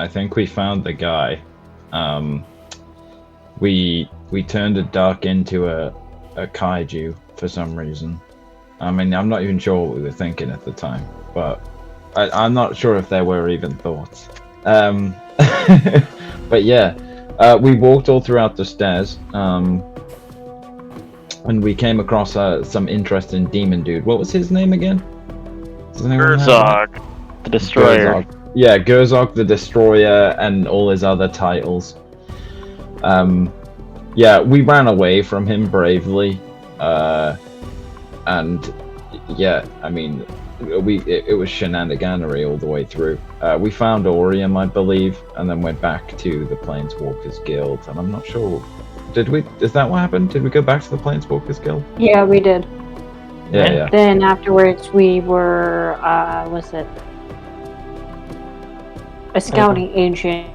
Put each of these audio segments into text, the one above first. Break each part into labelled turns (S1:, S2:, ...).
S1: I think we found the guy. We turned a duck into a kaiju for some reason. I mean, I'm not even sure what we were thinking at the time, but I'm not sure if there were even thoughts. But yeah, we walked all throughout the stairs, and we came across some interesting demon dude. What was his name again?
S2: Gerzog, the Destroyer.
S1: Gerzog. Yeah, Gerzog the Destroyer and all his other titles. Yeah, we ran away from him bravely, and yeah, I mean, it was shenaniganery all the way through. We found Orium, I believe, and then went back to the Planeswalkers Guild, and I'm not sure. Did we? Is that what happened? Did we go back to the Planeswalkers Guild?
S3: Yeah, we did.
S1: Yeah.
S3: Then afterwards, we were, a scouting agent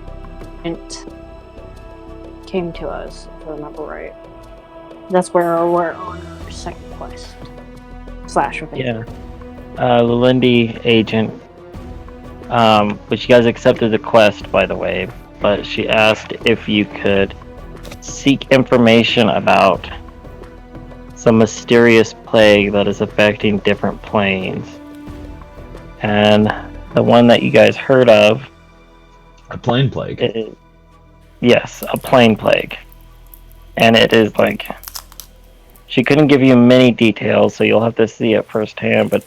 S3: came to us, if I remember right. That's where we're on our second quest.
S2: Yeah. The Lindy agent, which you guys accepted the quest, by the way, but she asked if you could seek information about some mysterious plague that is affecting different planes. And the one that you guys heard of...
S1: A plane plague?
S2: Yes, a plane plague. And it is like... She couldn't give you many details, so you'll have to see it firsthand, but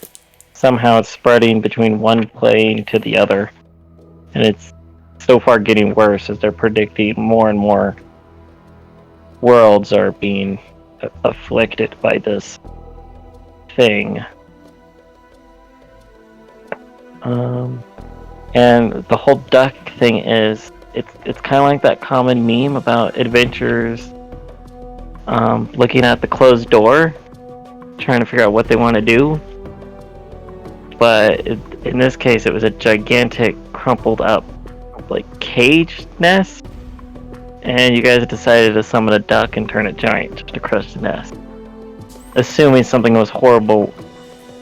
S2: somehow it's spreading between one plane to the other. And it's so far getting worse as they're predicting more and more worlds are being afflicted by this thing. And the whole duck thing is, it's kind of like that common meme about adventurers looking at the closed door, trying to figure out what they want to do. But in this case, it was a gigantic, crumpled up, like, cage nest. And you guys decided to summon a duck and turn it giant just to crush the nest. Assuming something was horrible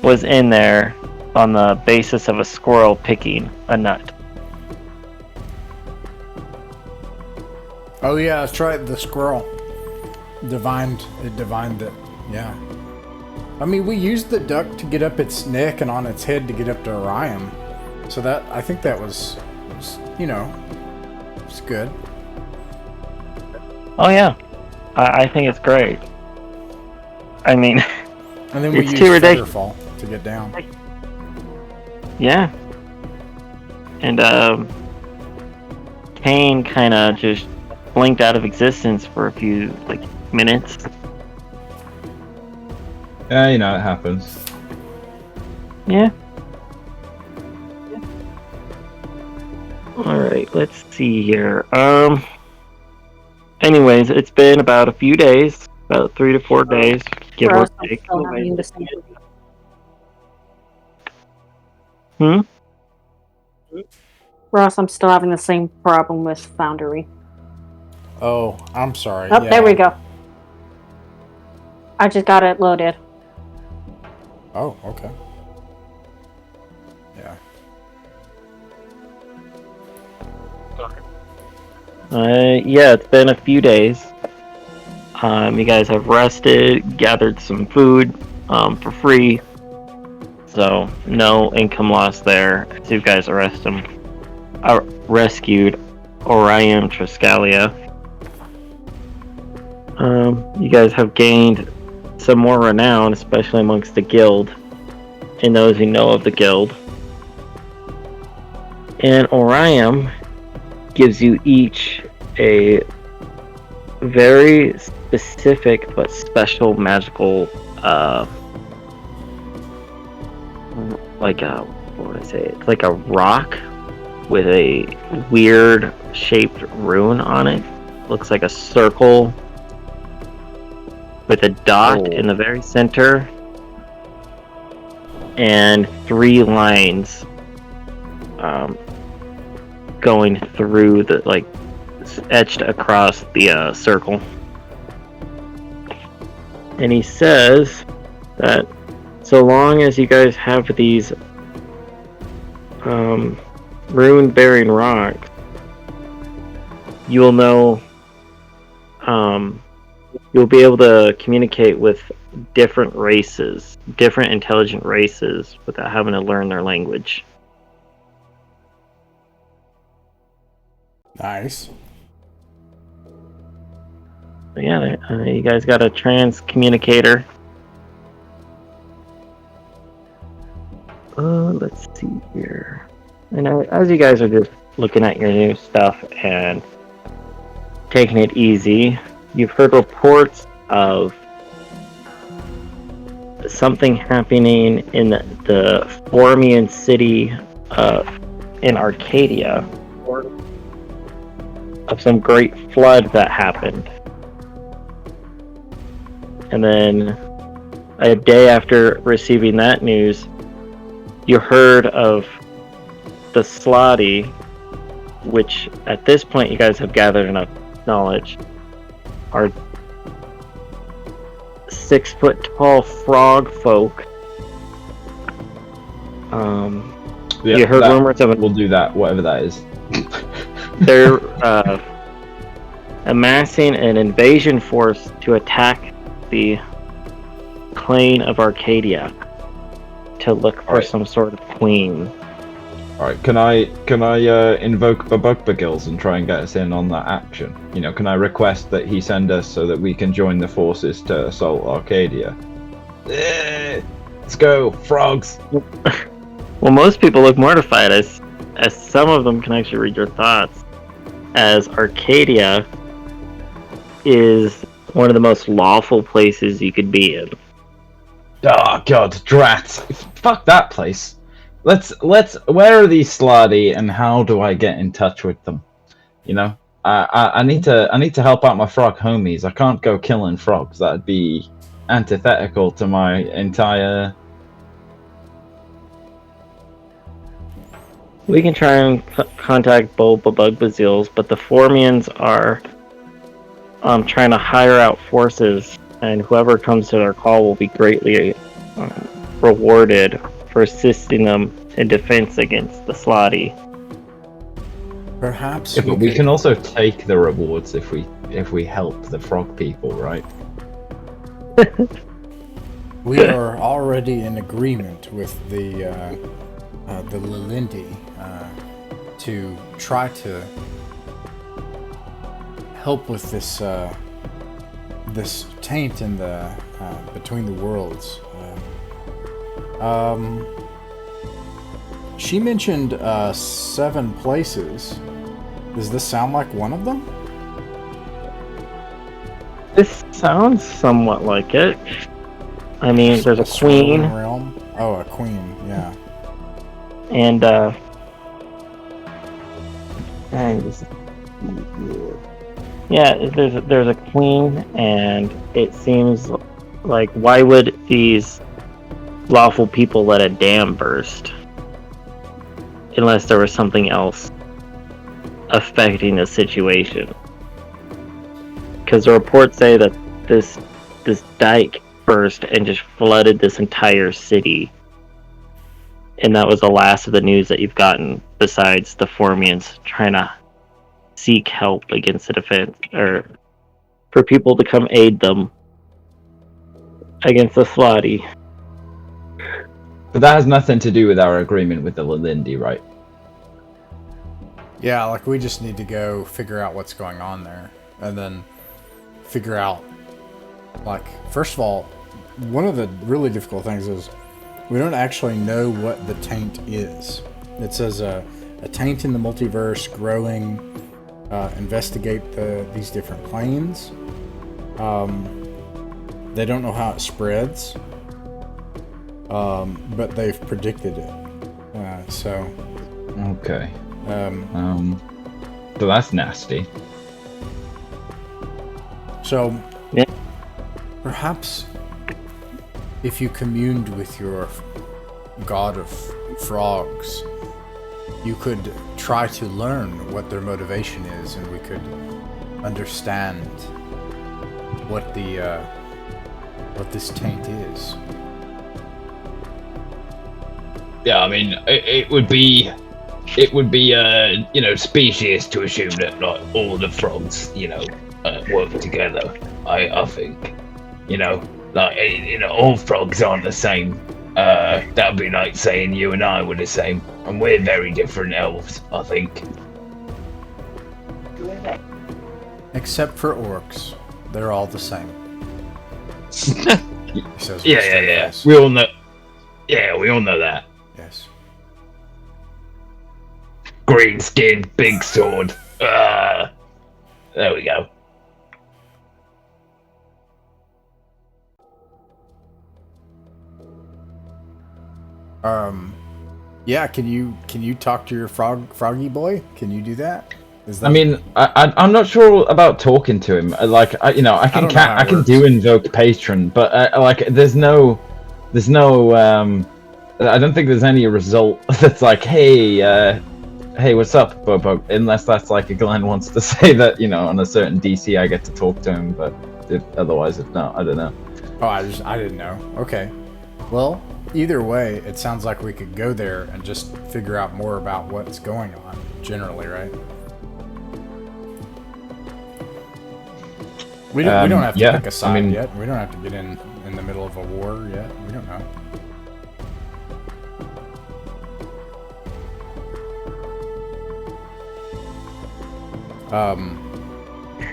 S2: was in there on the basis of a squirrel picking a nut.
S4: Oh yeah, that's right, the squirrel. Divined it, yeah. I mean, we used the duck to get up its neck and on its head to get up to Orion. So that, I think that was it's good.
S2: Oh yeah, I think it's great. I mean,
S4: and then we
S2: it's
S4: used
S2: too ridiculous
S4: Featherfall to get down.
S2: Yeah, and Kane kind of just blinked out of existence for a few minutes.
S1: Yeah, it happens.
S2: Yeah. All right, let's see here. Anyways, it's been about a few days, about 3 to 4 days, give or take.
S3: Ross, I'm still having the same problem with Foundry.
S4: Oh, I'm sorry.
S3: Oh, yeah. There we go. I just got it loaded.
S4: Oh, okay. Yeah.
S2: Yeah, it's been a few days. You guys have rested, gathered some food for free, so no income loss there. So you guys rescued Orion Triskalia. You guys have gained some more renown, especially amongst the guild, and those who know of the guild. And Orion gives you each a very specific but special magical, what would I say? It's like a rock with a weird shaped rune on it. Looks like a circle with a dot in the very center and 3 lines going through the etched across the circle. And he says that so long as you guys have these rune bearing rocks, you will know. You'll be able to communicate with different races, different intelligent races, without having to learn their language.
S4: Nice.
S2: So yeah, you guys got a trans communicator. Let's see here. And as you guys are just looking at your new stuff and taking it easy, you've heard reports of something happening in the Fomorian city in Arcadia, of some great flood that happened. And then a day after receiving that news, you heard of the Slotty, which at this point you guys have gathered enough knowledge, are 6 foot tall frog folk. You heard rumors of it.
S1: We'll do that, whatever that is.
S2: They're amassing an invasion force to attack the plane of Arcadia to look for some sort of queen.
S1: Alright, can I invoke Babugbagils and try and get us in on that action? You know, can I request that he send us so that we can join the forces to assault Arcadia? Let's go, frogs!
S2: Well, most people look mortified as some of them can actually read your thoughts, as Arcadia is one of the most lawful places you could be in.
S1: Oh god, drats! Fuck that place. Let's. Where are these Slotty, and how do I get in touch with them? You know, I need to help out my frog homies. I can't go killing frogs. That'd be antithetical to my entire.
S2: We can try and contact Babuggbazils, but the Fomorians are trying to hire out forces, and whoever comes to their call will be greatly rewarded for assisting them in defense against the Slotty.
S4: Perhaps.
S1: Yeah, but we can also take the rewards if we help the frog people, right?
S4: We are already in agreement with the Lilindi to try to help with this this taint in the between the worlds. She mentioned 7 places. Does this sound like one of them?
S2: This sounds somewhat like it. I mean, there's a queen.
S4: Realm? Oh, a queen, yeah.
S2: And yeah, there's a queen, and it seems like, why would these lawful people let a dam burst unless there was something else affecting the situation? Because the reports say that this dike burst and just flooded this entire city, and that was the last of the news that you've gotten, besides the Fomorians trying to seek help against the defense, or for people to come aid them against the Slotty.
S1: But that has nothing to do with our agreement with the Lilindi, right?
S4: Yeah, like we just need to go figure out what's going on there, and then figure out, like, first of all, one of the really difficult things is we don't actually know what the taint is. It says a taint in the multiverse, growing, investigate these different planes. They don't know how it spreads, but they've predicted it. So.
S1: Okay. So that's nasty.
S4: So,
S2: yeah.
S4: Perhaps if you communed with your god of frogs, you could try to learn what their motivation is, and we could understand what this taint is.
S1: Yeah, I mean, it would be it would be specious to assume that like all the frogs work together. I think all frogs aren't the same. That would be like saying you and I were the same, and we're very different elves, I think.
S4: Except for orcs, they're all the same.
S1: Yeah. We all know. Yeah, we all know that.
S4: Yes.
S1: Green skin, big sword. There we go.
S4: Yeah. Can you talk to your froggy boy? Can you do that?
S1: I mean, I'm not sure about talking to him. I can do invoke patron, but there's no. I don't think there's any result that's like, hey, what's up, Bobo? Unless that's like a Glenn wants to say that, on a certain DC I get to talk to him, but if not, I don't know.
S4: Oh, I didn't know. Okay. Well, either way, it sounds like we could go there and just figure out more about what's going on, generally, right? We don't have to pick a side yet. We don't have to get in the middle of a war yet. We don't know.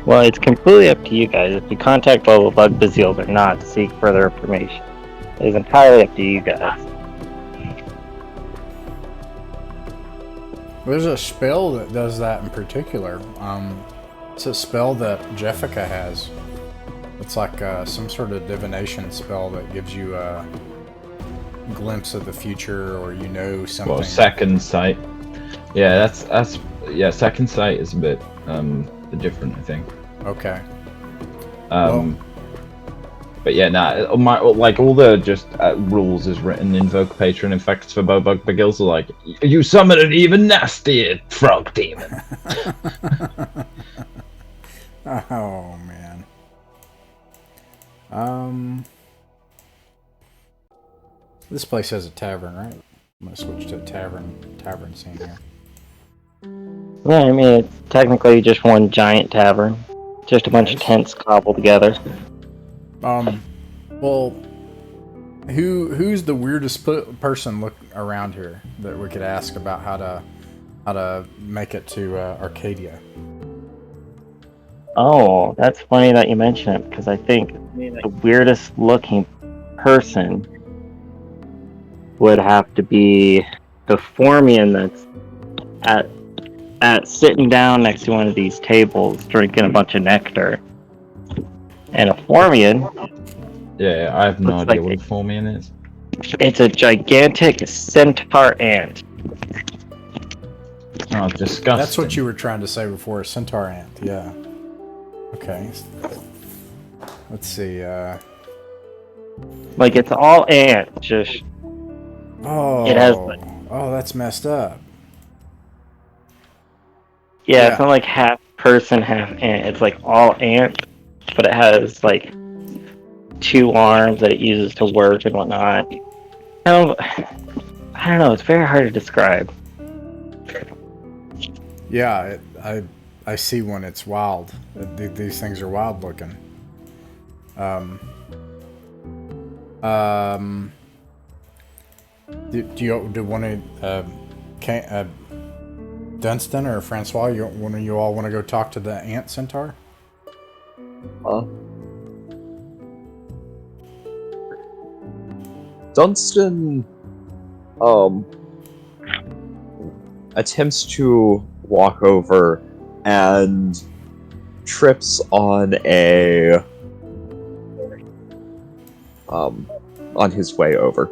S2: Well, it's completely up to you guys. If you contact Bubble Bug Bazils or not to seek further information, it is entirely up to you guys.
S4: There's a spell that does that in particular. It's a spell that Jeffica has. It's like some sort of divination spell that gives you a glimpse of the future, or something.
S1: Well, second sight. Yeah, second sight is a bit different, I think.
S4: Okay.
S1: But yeah, all the just rules is written invoke patron effects for Bobug Bagils are like, you summon an even nastier frog demon.
S4: Oh man. This place has a tavern, right? I'm gonna switch to a tavern scene here.
S2: Yeah, I mean, it's technically just one giant tavern. Just a bunch of tents cobbled together.
S4: Well, who's the weirdest person around here that we could ask about how to make it to Arcadia?
S2: Oh, that's funny that you mention it, because I think the weirdest looking person would have to be the Fomorian that's at sitting down next to one of these tables drinking a bunch of nectar. And a Fomorian...
S1: Yeah, I have no idea what a Fomorian is.
S2: It's a gigantic centaur ant.
S1: Oh, disgusting.
S4: That's what you were trying to say before, a centaur ant, yeah. Okay. Let's see,
S2: Like, it's all ant, just...
S4: Oh,
S2: it has...
S4: that's messed up.
S2: Yeah, it's not like half person, half ant. It's like all ant, but it has like 2 arms that it uses to work and whatnot. I don't know. It's very hard to describe.
S4: Yeah, I see one. It's wild. These things are wild looking. Do one of Dunstan or Francois? One of you all want to go talk to the ant centaur?
S5: Dunstan attempts to walk over and trips on on his way over.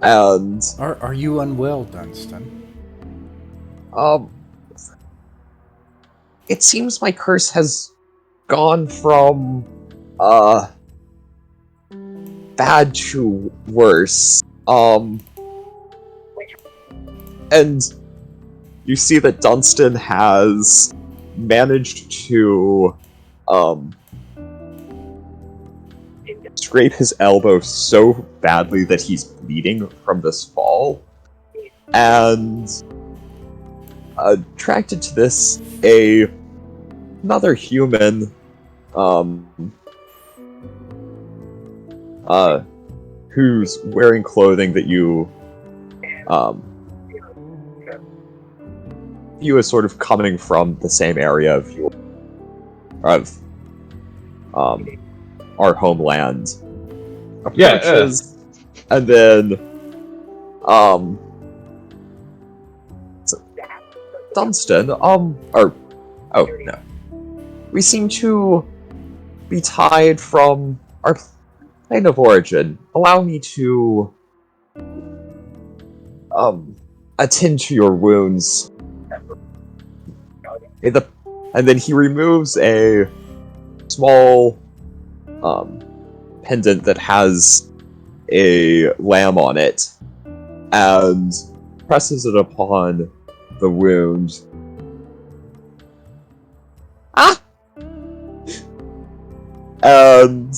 S5: And
S4: are you unwell, Dunstan?
S5: It seems my curse has gone from bad to worse. And you see that Dunstan has managed to scrape his elbow so badly that he's bleeding from this fall. And attracted to this, another human, who's wearing clothing that you view as sort of coming from the same area of our homeland, approaches, and then Dunstan, no. We seem to be tied from our plane of origin. Allow me to attend to your wounds. And then he removes a small pendant that has a lamb on it and presses it upon the wound. Ah! And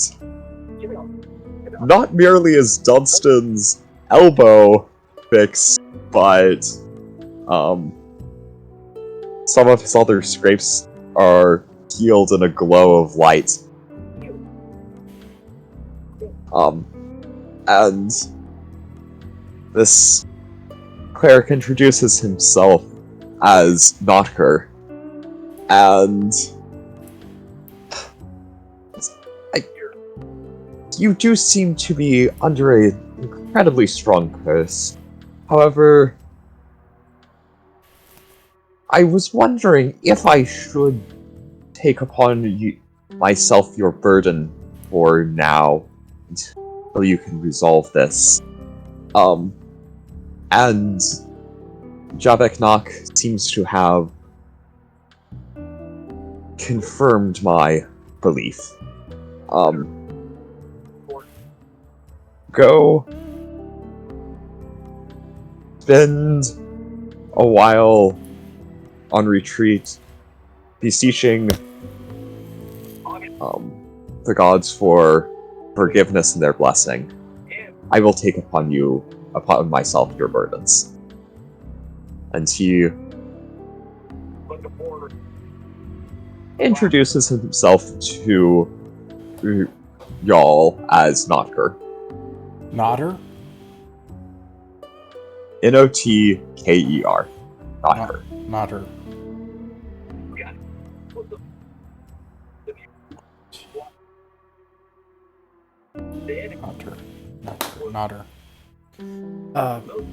S5: not merely is Dunstan's elbow fixed, but some of his other scrapes are healed in a glow of light. And this cleric introduces himself as Notker, and you do seem to be under an incredibly strong curse. However, I was wondering if I should take upon myself your burden for now, until you can resolve this. And Jabeknak seems to have confirmed my belief. Go spend a while on retreat, beseeching the gods for forgiveness and their blessing. I will take upon myself your burdens. And he introduces himself to y'all as Notker.
S4: Notter?
S5: Notker. Notker.
S4: Notter. Notter.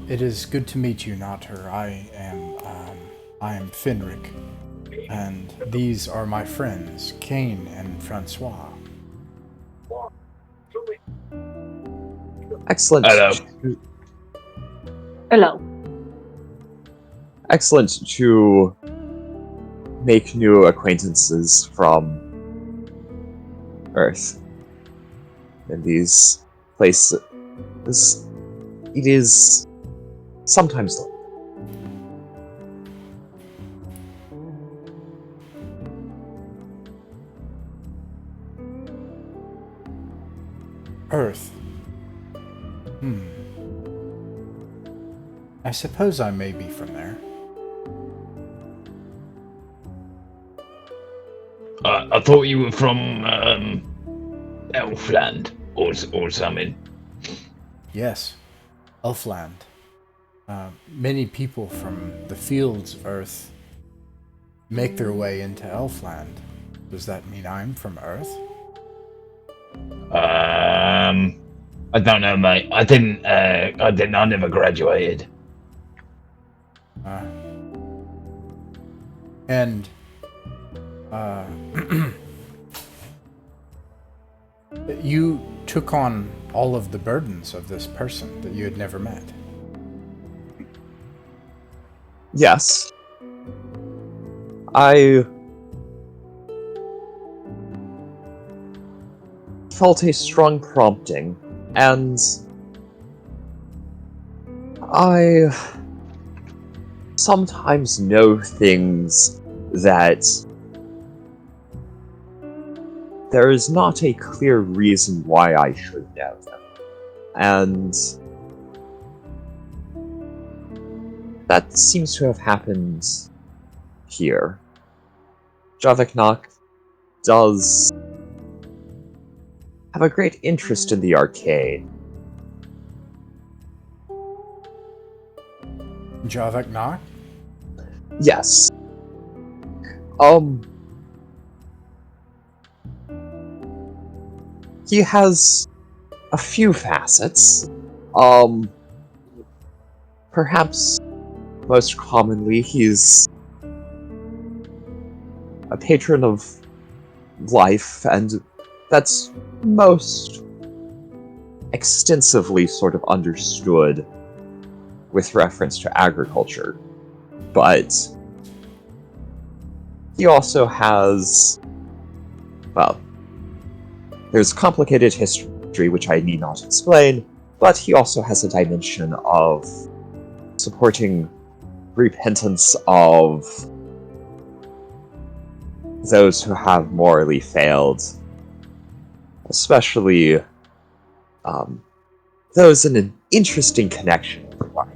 S4: It is good to meet you, Notter. I am Finric, and these are my friends, Kane and Francois.
S5: Excellent.
S3: Hello.
S5: Excellent to make new acquaintances from Earth. In these places, it is sometimes lonely.
S4: Earth. I suppose I may be from there.
S1: I thought you were from Elfland or something.
S4: Yes, Elfland. Many people from the fields of Earth make their way into Elfland. Does that mean I'm from Earth?
S1: I don't know, mate. I never graduated.
S4: And you took on all of the burdens of this person that you had never met.
S5: Yes. I felt a strong prompting, and I sometimes know things that there is not a clear reason why I should know them. And that seems to have happened here. Javaknak does have a great interest in the arcade.
S4: Javaknak?
S5: Yes. He has a few facets. Perhaps most commonly, he's a patron of life, and that's most extensively sort of understood with reference to agriculture. But he also has, well, there's complicated history which I need not explain, but he also has a dimension of supporting repentance of those who have morally failed, especially those in an interesting connection with life,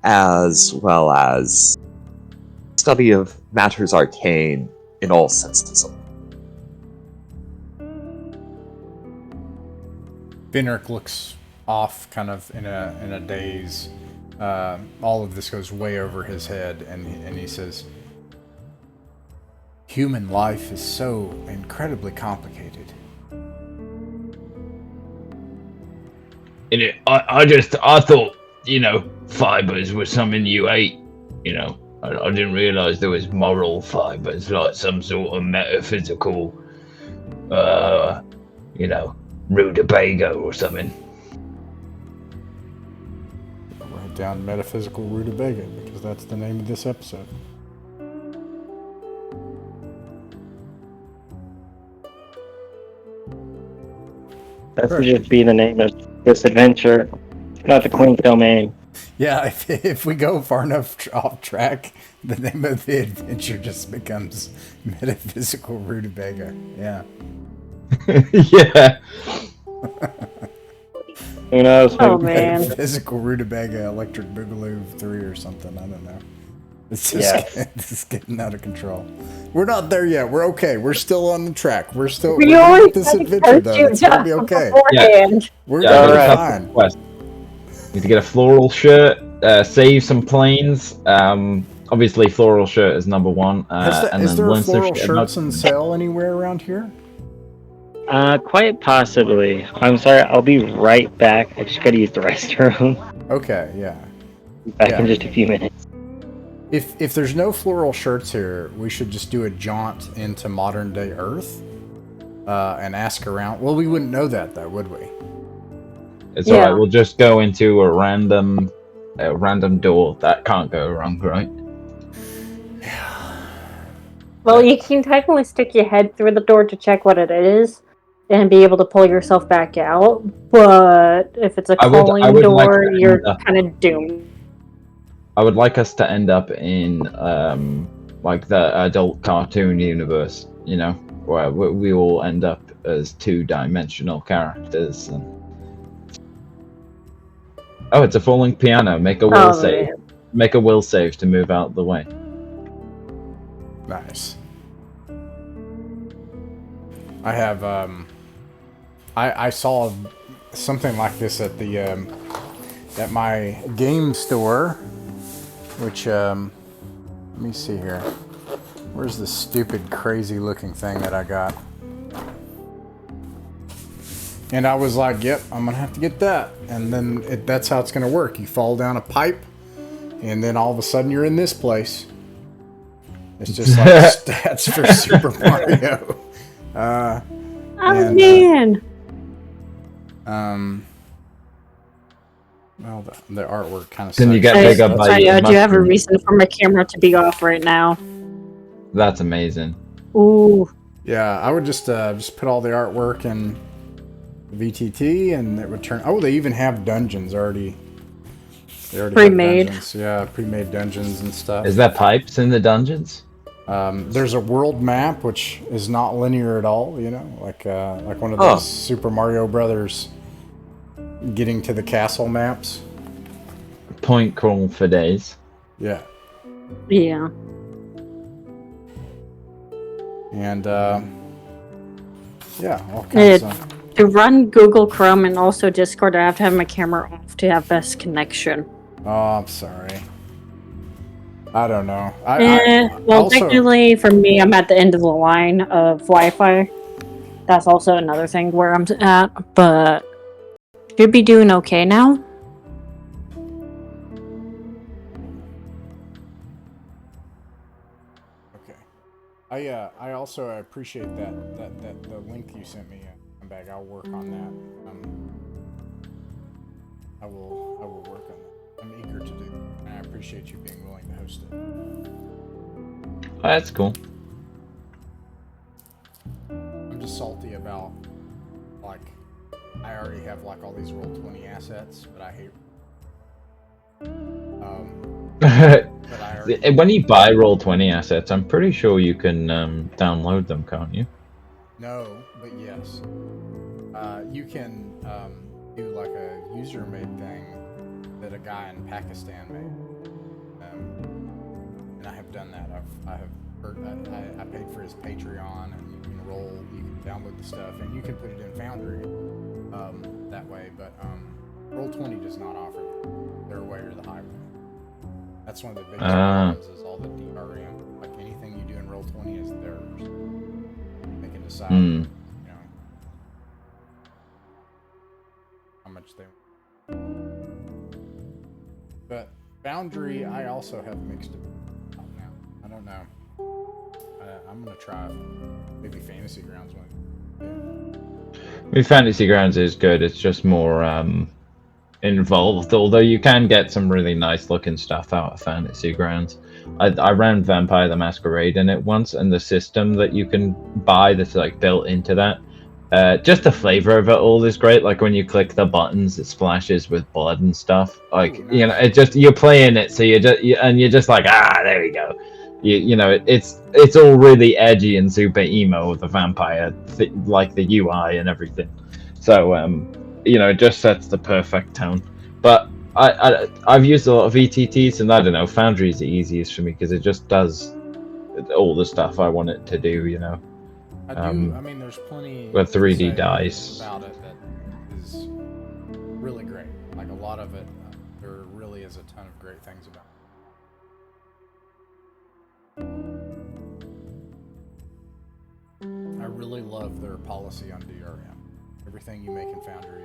S5: as well as study of matters arcane in all senses.
S4: Finric looks off, kind of in a daze. All of this goes way over his head, and he says, "Human life is so incredibly complicated."
S6: I thought, fibers were something you ate. I didn't realize there was moral fibers, like some sort of metaphysical, Rutabaga or something.
S4: Write down Metaphysical Rutabaga, because that's the name of this episode.
S2: That should just be the name of this adventure, not the Queen's Domain.
S4: Yeah, if we go far enough off track, the name of the adventure just becomes Metaphysical Rutabaga. Yeah.
S1: Yeah.
S2: Who knows?
S3: Oh man.
S4: Metaphysical Rutabaga Electric Boogaloo 3 or something. I don't know. It's just
S2: Yes.
S4: it's getting out of control. We're not there yet. We're okay. We're still on the track. We're
S3: We
S4: gonna
S3: always
S4: get this
S3: had to
S4: adventure
S3: coach
S4: done.
S3: you
S4: It's gonna be
S3: down
S4: okay.
S3: beforehand.
S4: We're
S1: Yeah,
S4: gonna
S1: I got
S4: be
S1: a couple
S4: fine.
S1: requests. Need to get a floral shirt, save some planes. Obviously, floral shirt is number one.
S4: Is there
S1: once
S4: floral
S1: there's-
S4: shirts on sale anywhere around here?
S2: Quite possibly. I'm sorry, I'll be right back. I just gotta use the restroom.
S4: Okay, yeah.
S2: Back
S4: Yeah.
S2: in just a few minutes.
S4: If there's no floral shirts here, we should just do a jaunt into modern day Earth and ask around. Well, we wouldn't know that though, would we?
S1: It's
S3: Yeah.
S1: alright. We'll just go into a random door. That can't go wrong, right?
S3: Well, you can technically stick your head through the door to check what it is and be able to pull yourself back out. But if it's a
S1: I would
S3: calling
S1: like
S3: door,
S1: to
S3: you're
S1: end up-
S3: kind of doomed.
S1: I would like us to end up in like the adult cartoon universe, where we all end up as two-dimensional characters. And... Oh, it's a falling piano. Make a will save.
S3: man.
S1: Make a will save to move out of the way.
S4: Nice. I have I saw something like this at the at my game store, which let me see here. Where's the stupid crazy looking thing that I got? And I was like, yep, I'm gonna have to get that. And then that's how it's gonna work. You fall down a pipe, and then all of a sudden you're in this place. It's just like stats for Super Mario.
S3: Oh,
S4: And,
S3: man.
S4: Well, the artwork kind of.
S1: Can you get
S3: I
S1: bigger by
S3: do have a
S1: mushroom?
S3: reason for my camera to be off right now.
S1: That's amazing.
S3: Ooh.
S4: Yeah, I would just put all the artwork in VTT, and it would turn. Oh, they even have dungeons already. They already have
S3: Pre-made.
S4: dungeons. Yeah, pre-made dungeons and stuff.
S1: Is there pipes in the dungeons?
S4: There's a world map which is not linear at all. You know, like one of those Super Mario Brothers getting to the castle maps.
S1: Point crawl for days.
S4: Yeah.
S3: Yeah.
S4: And yeah, all kinds of.
S3: To run Google Chrome and also Discord, I have to have my camera off to have best connection.
S4: Oh, I'm sorry. I don't know.
S3: Well, technically, for me, I'm at the end of the line of Wi-Fi. That's also another thing where I'm at, but should be doing okay now.
S4: Okay. I also appreciate that the link you sent me. I'm back. I'll work on that. I will work on that. I'm eager to do that. And I appreciate you being willing to host it.
S1: Oh, that's cool.
S4: I'm just salty about, like, I already have, like, all these Roll20 assets, but I hate... but I already...
S1: When you buy Roll20 assets, I'm pretty sure you can download them, can't you?
S4: No, but yes. You can do, like, a user-made thing that a guy in Pakistan made. And I have done that. I paid for his Patreon, and you can download the stuff, and you can put it in Foundry that way, but Roll20 does not offer their way or the highway. That's one of the big problems, is all the DRM. Like, anything you do in Roll20 is theirs. They can decide, you know, how much they want. But Foundry, I also have mixed it up now. I don't know. I'm gonna try maybe Fantasy Grounds one.
S1: I mean, Fantasy Grounds is good. It's just more involved, although you can get some really nice looking stuff out of Fantasy Grounds. I ran Vampire the Masquerade in it once, and the system that you can buy that's like built into that, just the flavor of it all is great. Like when you click the buttons, it splashes with blood and stuff. Like, you know, it just, you're playing it, so you're just like, there we go. You know, it's all really edgy and super emo with the vampire, like the UI and everything. So you know, it just sets the perfect tone. But I've used a lot of VTTs, and I don't know, Foundry is the easiest for me because it just does all the stuff I want it to do. You know.
S4: I mean, there's plenty
S1: with 3D dice
S4: about it that is really great. Like a lot of it, there really is a ton of great things about it. I really love their policy on DRM. Everything you make in Foundry,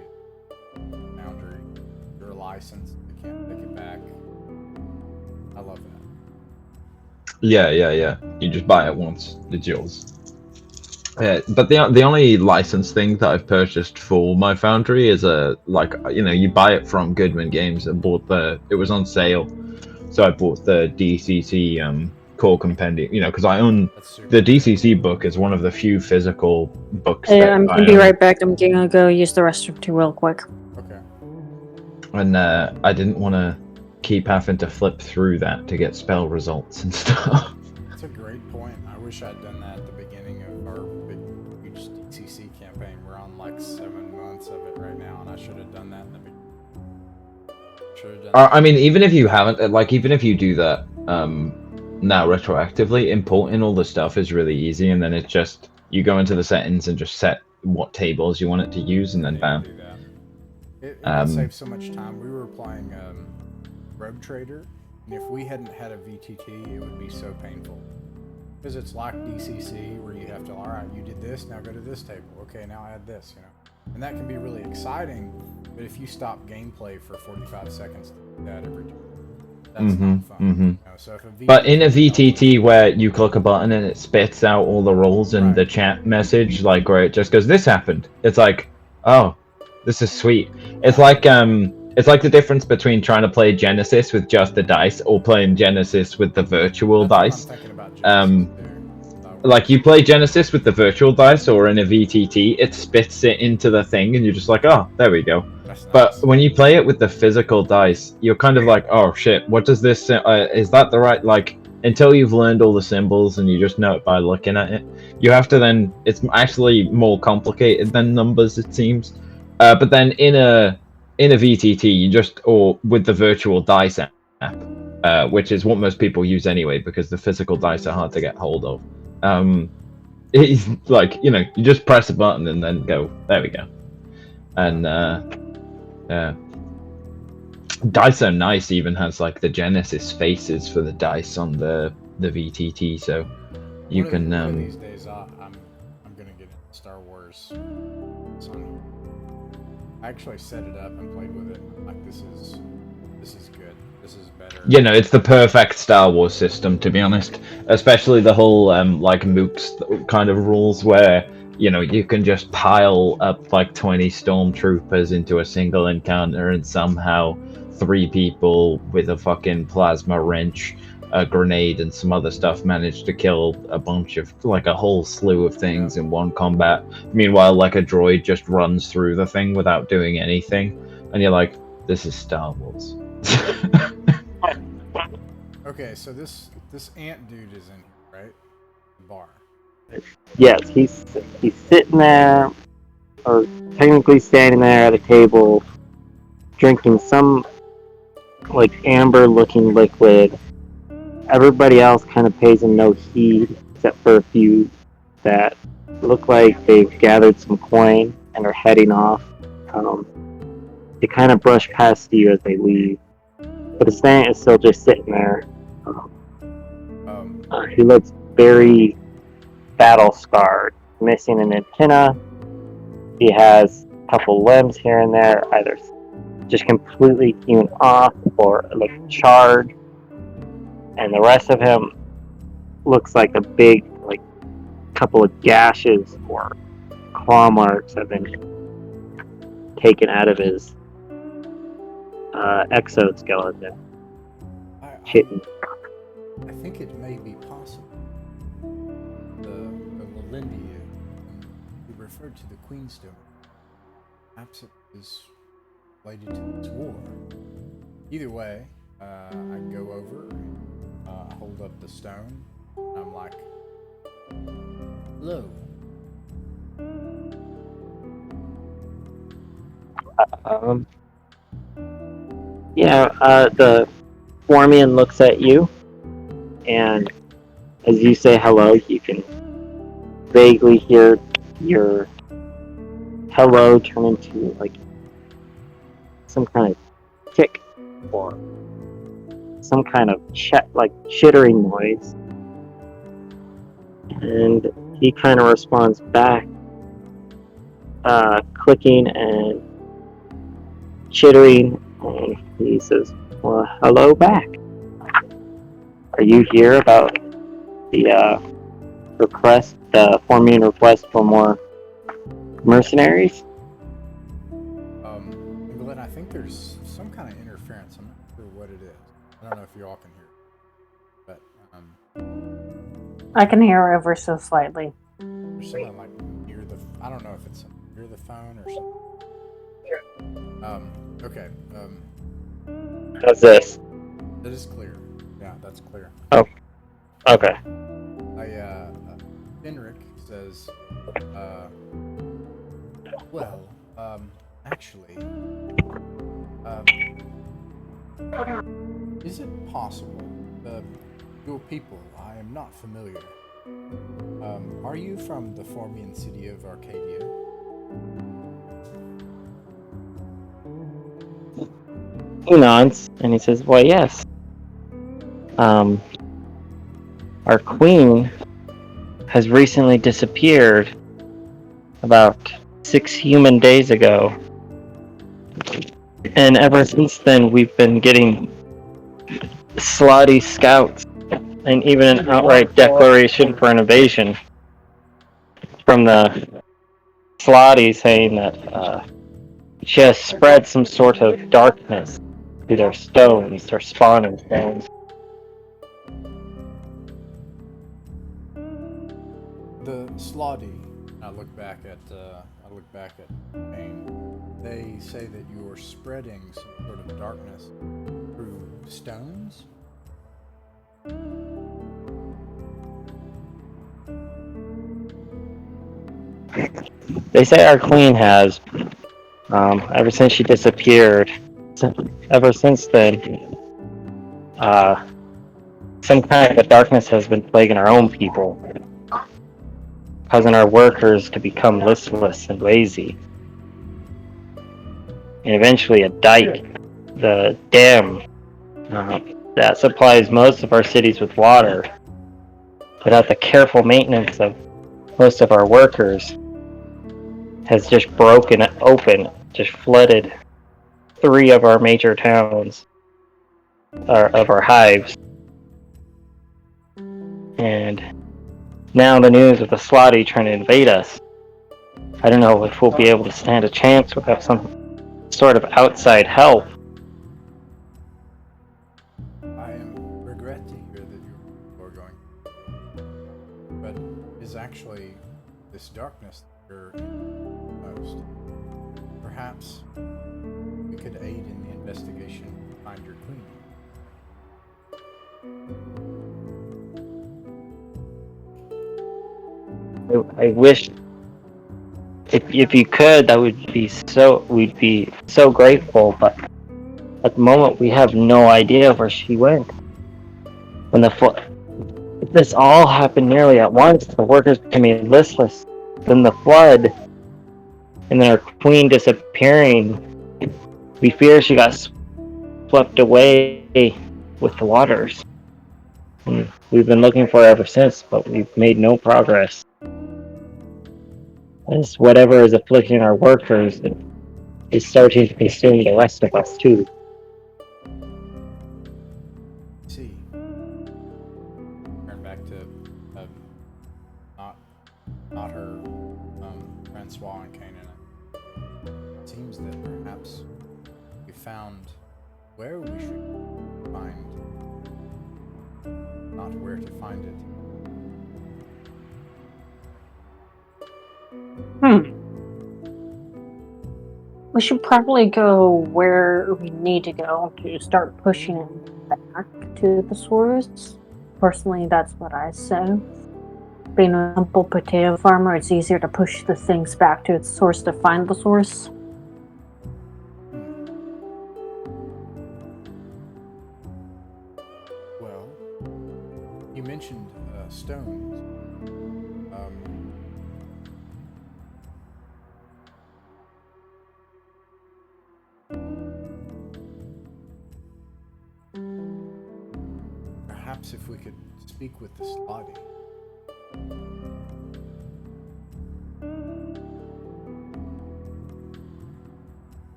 S4: you're licensed. They can't take it back. I love that. Yeah.
S1: You just buy it once, it's yours. But the only license thing that I've purchased for my Foundry is you buy it from Goodman Games and it was on sale, so I bought the DCC core compendium, you know, because I own the DCC book is one of the few physical books.
S3: Yeah, I'm gonna be right back. I'm gonna go use the restroom too real quick.
S4: Okay.
S1: And I didn't want to keep having to flip through that to get spell results and stuff.
S4: That's a great point. I wish I'd done that at the beginning of our big huge DCC campaign. We're on like 7 months of it right now, and I should have done that in the beginning.
S1: I mean, even if you haven't, even if you do that now retroactively, importing all the stuff is really easy, and then it's just you go into the settings and just set what tables you want it to use, and then bam.
S4: It would save so much time. We were playing Rogue Trader, and if we hadn't had a VTT, it would be so painful. Because it's like DCC, where you have to, alright, you did this, now go to this table. Okay, now add this, you know. And that can be really exciting, but if you stop gameplay for 45 seconds to do that every time, that's not fun. You know? So if but in a VTT
S1: where you click a button and it spits out all the rolls and the chat message, like where it just goes, this happened. It's like, oh, this is sweet. It's like the difference between trying to play Genesis with just the dice or playing Genesis with the virtual dice. Like you play Genesis with the virtual dice or in a VTT, it spits it into the thing and you're just like, oh, there we go. But when you play it with the physical dice, you're kind of like, oh shit, what does this, is that the right, like, until you've learned all the symbols and you just know it by looking at it. You have to then. It's actually more complicated than numbers, it seems. But then in a VTT, you just or with the virtual dice app, which is what most people use anyway because the physical dice are hard to get hold of. It's like you just press a button and then go. There we go. And dice are nice. Even has like the Genesis faces for the dice on the VTT, so you can.
S4: One of these days, I'm gonna get into Star Wars. So I actually set it up and played with it. Like this is good. This is better.
S1: It's the perfect Star Wars system, to be honest. Especially the whole like mooks kind of rules where you can just pile up like 20 stormtroopers into a single encounter and somehow 3 people with a fucking plasma wrench, a grenade, and some other stuff manage to kill a bunch of like a whole slew of things in one combat. Meanwhile, like a droid just runs through the thing without doing anything, and you're like, this is Star Wars.
S4: Okay, so this ant dude is in here, right? The bar.
S2: Yes, he's sitting there, or technically standing there at a table, drinking some like amber-looking liquid. Everybody else kind of pays him no heed, except for a few that look like they've gathered some coin and are heading off. They kind of brush past you as they leave, but the stand is still just sitting there. He looks very battle scarred, missing an antenna. He has a couple limbs here and there, either just completely hewn off or like charred. And the rest of him looks like a big, like, couple of gashes or claw marks have been taken out of his exoskeleton.
S4: I think it may be possible. The Melindia, who referred to the Queenstone, perhaps it is related to this war. Either way, I go over, hold up the stone, and I'm like, hello.
S2: The Fomorian looks at you, and as you say hello, you can vaguely hear your hello turn into like some kind of tick or some kind of chittering noise, and he kind of responds back, clicking and chittering, and he says, "Well, hello back. Are you here about the request, the Fomorian request for more mercenaries?"
S4: Glenn, I think there's some kind of interference. I'm not sure what it is. I don't know if you all can hear it, but
S3: I can hear ever so slightly.
S4: there's something like near the. I don't know if it's near the phone or something. Okay.
S2: How's this?
S4: That is clear. Yeah, that's clear.
S2: Oh, okay.
S4: Henrik says, well, actually, is it possible, your people, I am not familiar. Are you from the Fomorian city of Arcadia?
S2: He nods, and he says, "Well, yes. Our queen has recently disappeared about 6 human days ago. And ever since then, we've been getting slotty scouts and even an outright declaration for an invasion from the slotty saying that she has spread some sort of darkness to their stones, their spawning stones."
S4: The Slotty, I look back at Bane. They say that you are spreading some sort of darkness through stones.
S2: They say our queen has, ever since she disappeared. Ever since then, some kind of darkness has been plaguing our own people, causing our workers to become listless and lazy. And eventually a dike, the dam that supplies most of our cities with water, without the careful maintenance of most of our workers, has just broken open, just flooded 3 of our major towns, of our hives. And now the news of the Slotty trying to invade us. I don't know if we'll be able to stand a chance without some sort of outside help.
S4: I am regret to hear that you're foregoing. But is actually this darkness that you're most. Perhaps we could aid in the investigation to find your queen.
S2: I wish if you could, that would be we'd be so grateful, but at the moment we have no idea where she went. When this all happened nearly at once, the workers becoming listless, then the flood, and then our queen disappearing. We fear she got swept away with the waters. And we've been looking for her ever since, but we've made no progress. As whatever is afflicting our workers is starting to consume the rest of us too.
S4: See, turn back to not her Francois and Canaan. It seems that perhaps we found where we should find, not where to find it.
S3: We should probably go where we need to go to start pushing it back to the source. Personally, that's what I say. Being a simple potato farmer, it's easier to push the things back to its source to find the source.
S4: Well, you mentioned stones. Perhaps if we could speak with the Slotty.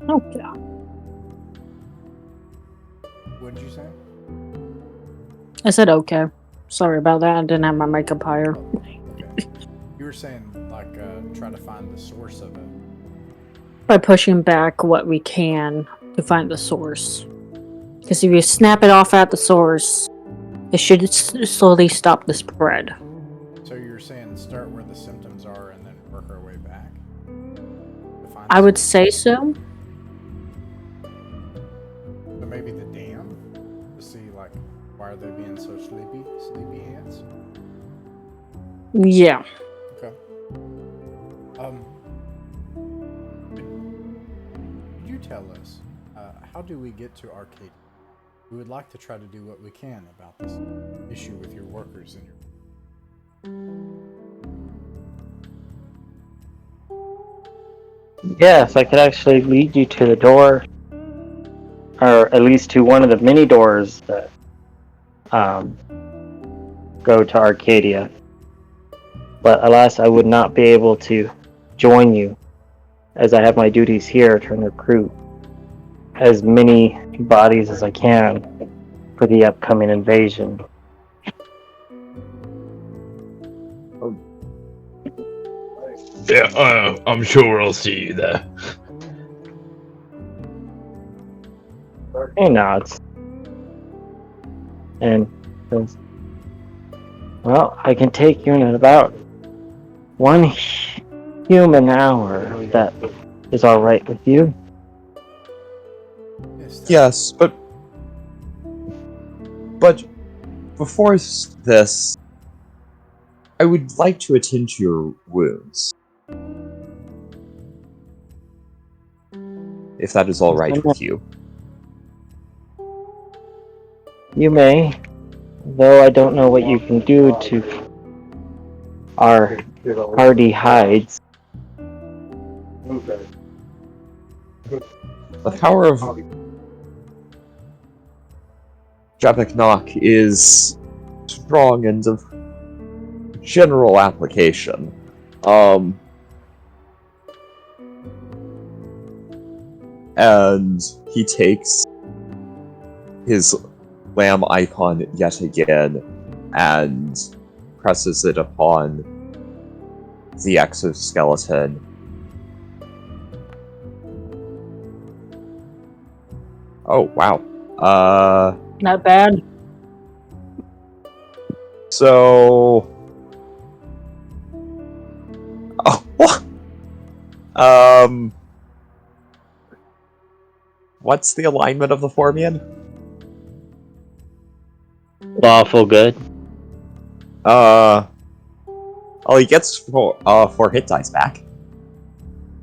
S3: Okay.
S4: What did you say?
S3: I said okay. Sorry about that. I didn't have my makeup higher.
S4: Oh, okay. You were saying, like, try to find the source of it.
S3: By pushing back what we can to find the source. Because if you snap it off at the source, it should slowly stop the spread.
S4: So you're saying start where the symptoms are and then work our way back?
S3: I would say so.
S4: So maybe the dam? To see, like, why are they being so sleepy? Sleepy ants?
S3: Yeah.
S4: Okay. Could you tell us, how do we get to Arcadia? We would like to try to do what we can about this issue with your workers and your...
S2: Yes, I could actually lead you to the door, or at least to one of the many doors that go to Arcadia. But alas, I would not be able to join you, as I have my duties here to recruit as many bodies as I can for the upcoming invasion.
S6: Yeah, I'm sure I'll see you there.
S2: He nods. And says, well, I can take you in about 1 human hour, if that is alright with you.
S5: Yes, but before this, I would like to attend to your wounds. If that is all right with you.
S2: You may, though I don't know what you can do to our hardy hides.
S5: The power of Jabeknock is strong and of general application. And he takes his lamb icon yet again and presses it upon the exoskeleton. Oh, wow.
S3: Not bad.
S5: So... Oh, what? What's the alignment of the Fomorian?
S2: Lawful good.
S5: Oh, he gets 4 hit dice back.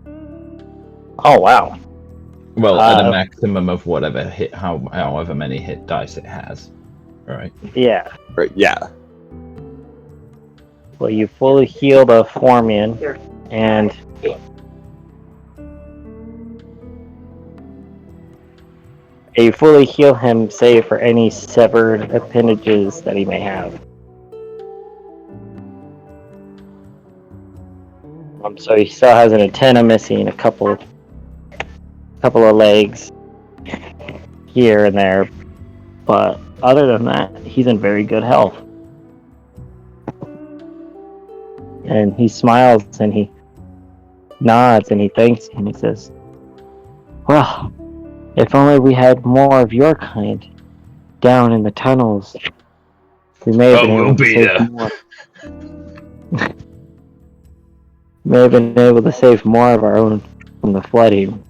S2: Oh, wow.
S1: Well, at a maximum of whatever however many hit dice it has. Right.
S2: Yeah.
S5: Right, yeah.
S2: Well, you fully heal the Fomorian, and you fully heal him, save for any severed appendages that he may have. So he still has an antenna missing, a couple of legs here and there, but other than that, he's in very good health. And he smiles and he nods and he thanks you and he says, "Well, if only we had more of your kind down in the tunnels, we may have been able to save more." May have been able to save more of our own from the flooding.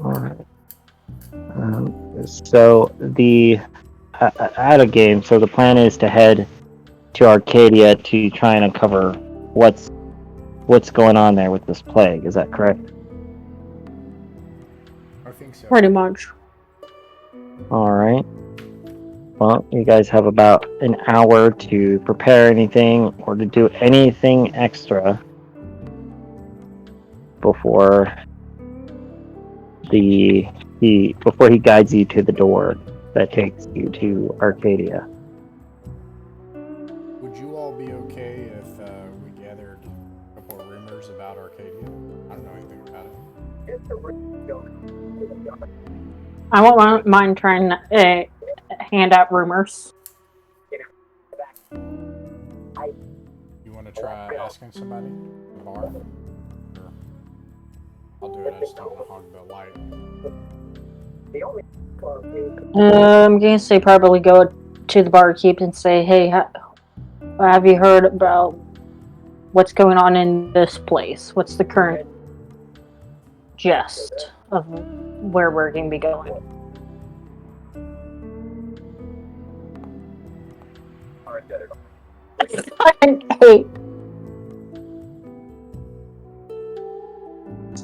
S2: Alright. So the out of game. So the plan is to head to Arcadia to try and uncover what's going on there with this plague. Is that correct?
S4: I think so.
S3: Pretty much.
S2: All right. Well, you guys have about an hour to prepare anything or to do anything extra before before he guides you to the door that takes you to Arcadia.
S4: Would you all be okay if we gathered a couple of rumors about Arcadia? I don't know anything about it.
S3: I won't mind trying to hand out rumors.
S4: You want to try asking somebody at the bar? Or I'll do it. I just don't want to hog the light.
S3: I'm gonna say probably go to the barkeep and say, "Hey, have you heard about what's going on in this place? What's the current gist of where we're going to be going?"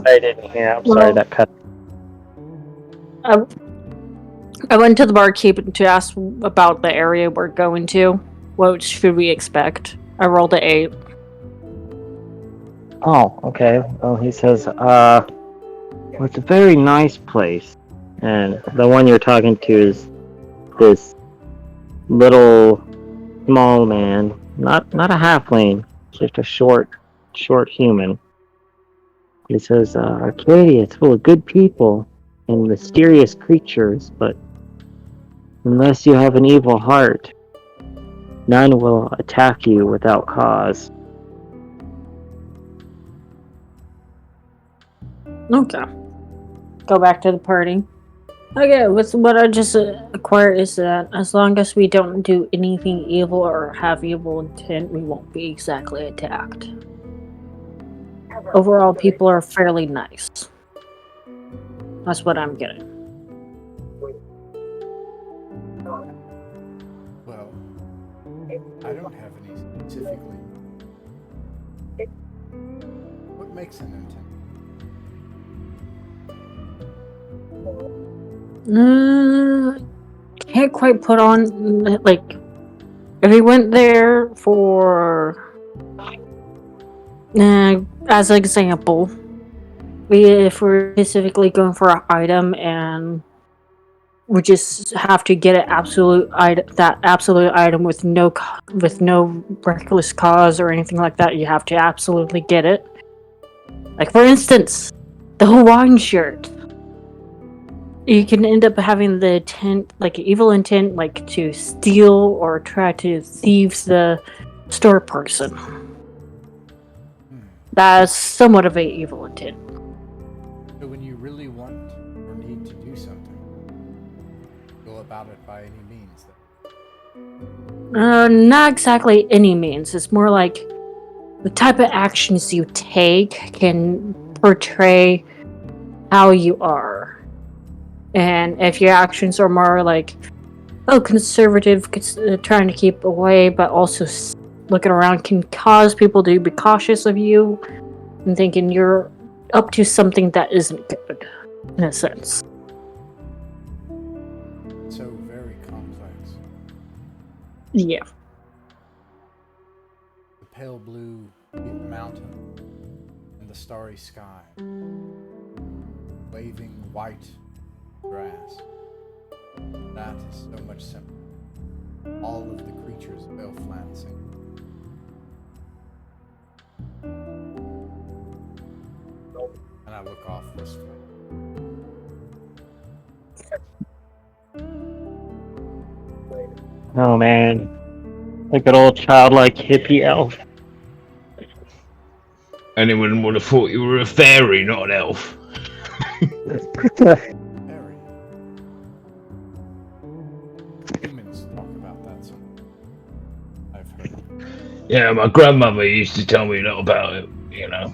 S2: I didn't hear. I'm sorry, that cut.
S3: I went to the barkeep to ask about the area we're going to. What should we expect? I rolled an 8.
S2: Oh, okay. Well, he says, well, it's a very nice place. And the one you're talking to is this little, small man. Not a halfling, just a short human. He says, Arcadia, it's full of good people and mysterious creatures, but unless you have an evil heart, none will attack you without cause.
S3: Okay. Go back to the party. Okay, what I just acquired is that as long as we don't do anything evil or have evil intent, we won't be exactly attacked. Overall, people are fairly nice. That's what I'm getting.
S4: I don't have any specifically. What makes an intent?
S3: Can't quite put on, like, if we went there for, as an example, if we're specifically going for an item and we just have to get that absolute item with no reckless cause or anything like that, you have to absolutely get it. Like, for instance, the Hawaiian shirt. You can end up having the intent, like evil intent, like to steal or try to thieve the store person. That's somewhat of a evil intent.
S4: So when you really want or need to do something, go about it by any means.
S3: Not exactly any means. It's more like the type of actions you take can portray how you are. And if your actions are more like, conservative, trying to keep away, but also looking around, can cause people to be cautious of you and thinking you're up to something that isn't good, in a sense.
S4: So very complex.
S3: Yeah.
S4: The pale blue mountain and the starry sky. Waving white grass. That is so much simpler. All of the creatures of Elfland sing. And I look off wistfully.
S2: Oh man, like an old childlike hippie elf.
S6: Anyone would have thought you were a fairy, not an elf.
S4: Harry. Humans talk about that sometimes. I've heard.
S6: Yeah, my grandmother used to tell me a lot about it, you know.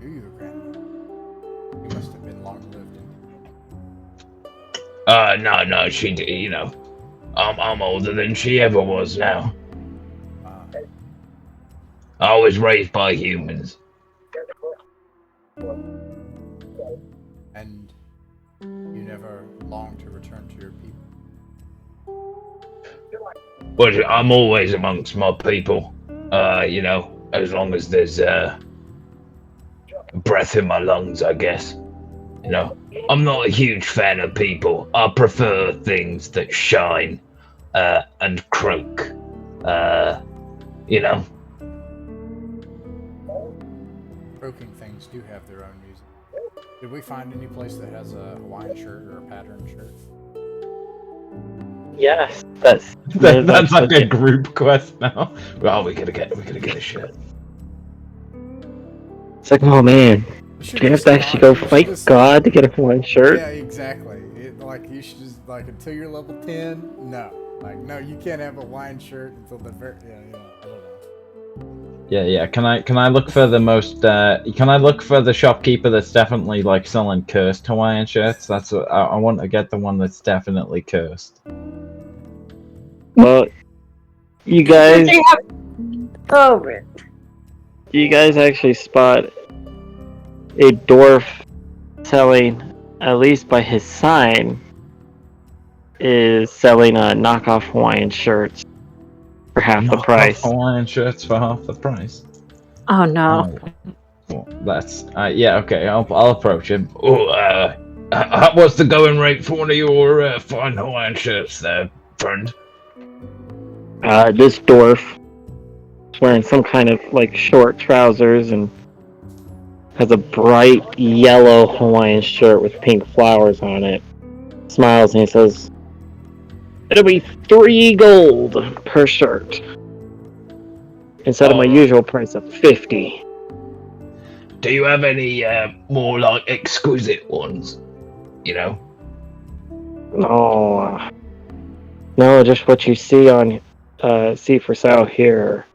S4: You're your grandmother. You must have been long lived in.
S6: No, she did, you know. I'm older than she ever was now. I was raised by humans.
S4: And you never long to return to your people.
S6: But I'm always amongst my people. You know, as long as there's breath in my lungs, I guess. You know, I'm not a huge fan of people. I prefer things that shine and croak. You know.
S4: Croaking things do have their own music. Did we find any place that has a Hawaiian shirt or a pattern shirt?
S2: Yes, that's
S1: like a group quest now. Well, we gotta get a shirt.
S2: It's like, oh man, do you have to actually go fight God to get a Hawaiian shirt?
S4: Yeah, exactly. You should just, until you're level 10, no. No, you can't have a Hawaiian shirt until the very, I don't know.
S1: Yeah. Can I look for the most? Can I look for the shopkeeper that's definitely selling cursed Hawaiian shirts? That's what I want to get. The one that's definitely cursed.
S2: Well, you guys
S3: Over.
S2: You guys actually spot a dwarf selling, at least by his sign, is selling knockoff Hawaiian shirts for half the price.
S1: Hawaiian shirts for half the price.
S3: Oh no.
S1: Well, that's yeah. Okay, I'll approach him.
S6: What's the going rate for one of your fine Hawaiian shirts there, friend?
S2: This dwarf is wearing some kind of short trousers and has a bright yellow Hawaiian shirt with pink flowers on it. Smiles and he says, "It'll be 3 gold per shirt instead of my usual price of 50.
S6: Do you have any more exquisite ones? You know?
S2: No, just what you see on see for sale here.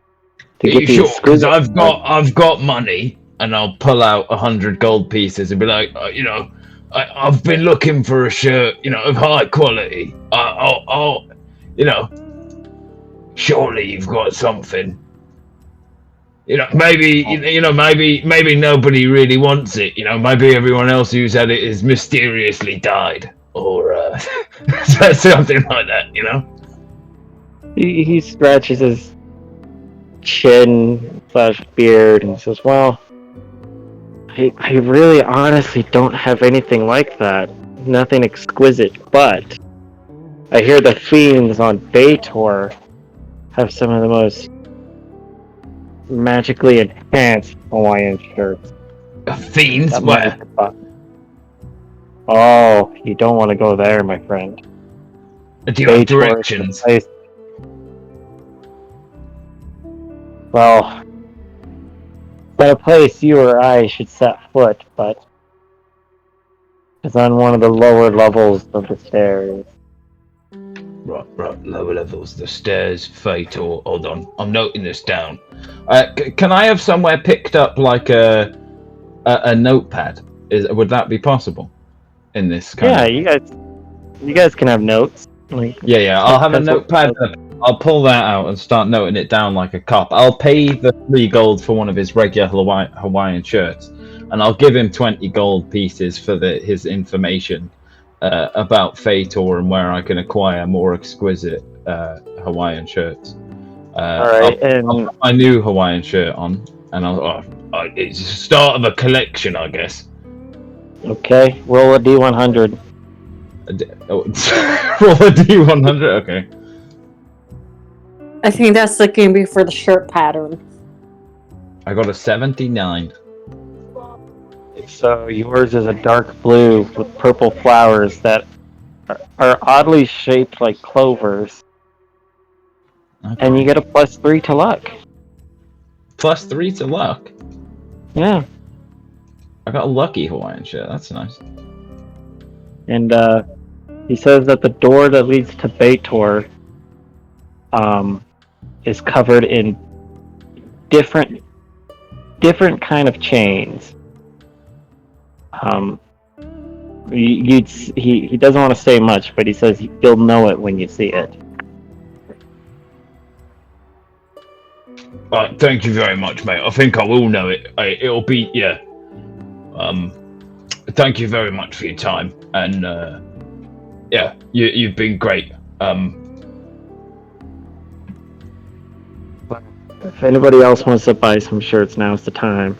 S6: Are you sure? Because I've got money, and I'll pull out 100 gold pieces and be like, I've been looking for a shirt, of high quality. I'll surely you've got something. Maybe maybe nobody really wants it. Maybe everyone else who's had it has mysteriously died, or something like that.
S2: He scratches his chin / beard and says, "Well, I really honestly don't have anything like that. Nothing exquisite, but I hear the fiends on Baitor have some of the most magically enhanced Hawaiian shirts.
S6: Fiends? Where?
S2: Oh, you don't want to go there, my friend.
S6: Do you have directions?
S2: Well, but a place you or I should set foot, but it's on one of the lower levels of the stairs.
S6: Right, lower levels, the stairs, fate, or hold on, I'm noting this down. Can I have somewhere picked up like a notepad? Would that be possible in this kind of...
S2: you guys can have notes.
S1: Yeah, I'll have a notepad. I'll pull that out and start noting it down like a cop. I'll pay the 3 gold for one of his regular Hawaiian shirts, and I'll give him 20 gold pieces for his information about Fator and where I can acquire more exquisite Hawaiian shirts.
S2: Alright,
S1: I'll put my new Hawaiian shirt on, and it's the start of a collection, I guess.
S2: Okay, roll a D100.
S1: Roll a D100? Okay.
S3: I think that's the game before the shirt pattern.
S1: I got a 79.
S2: So yours is a dark blue with purple flowers that are oddly shaped like clovers.
S1: Okay.
S2: And you get a +3 to luck.
S1: +3 to luck?
S2: Yeah.
S1: I got a lucky Hawaiian shirt. That's nice.
S2: And he says that the door that leads to Baitor is covered in different kind of chains. He doesn't want to say much, but he says you'll know it when you see it.
S6: Thank you very much, mate. I think I will know it. It'll be, yeah. Thank you very much for your time, and yeah, you've been great.
S2: If anybody else wants to buy some shirts, now's the time.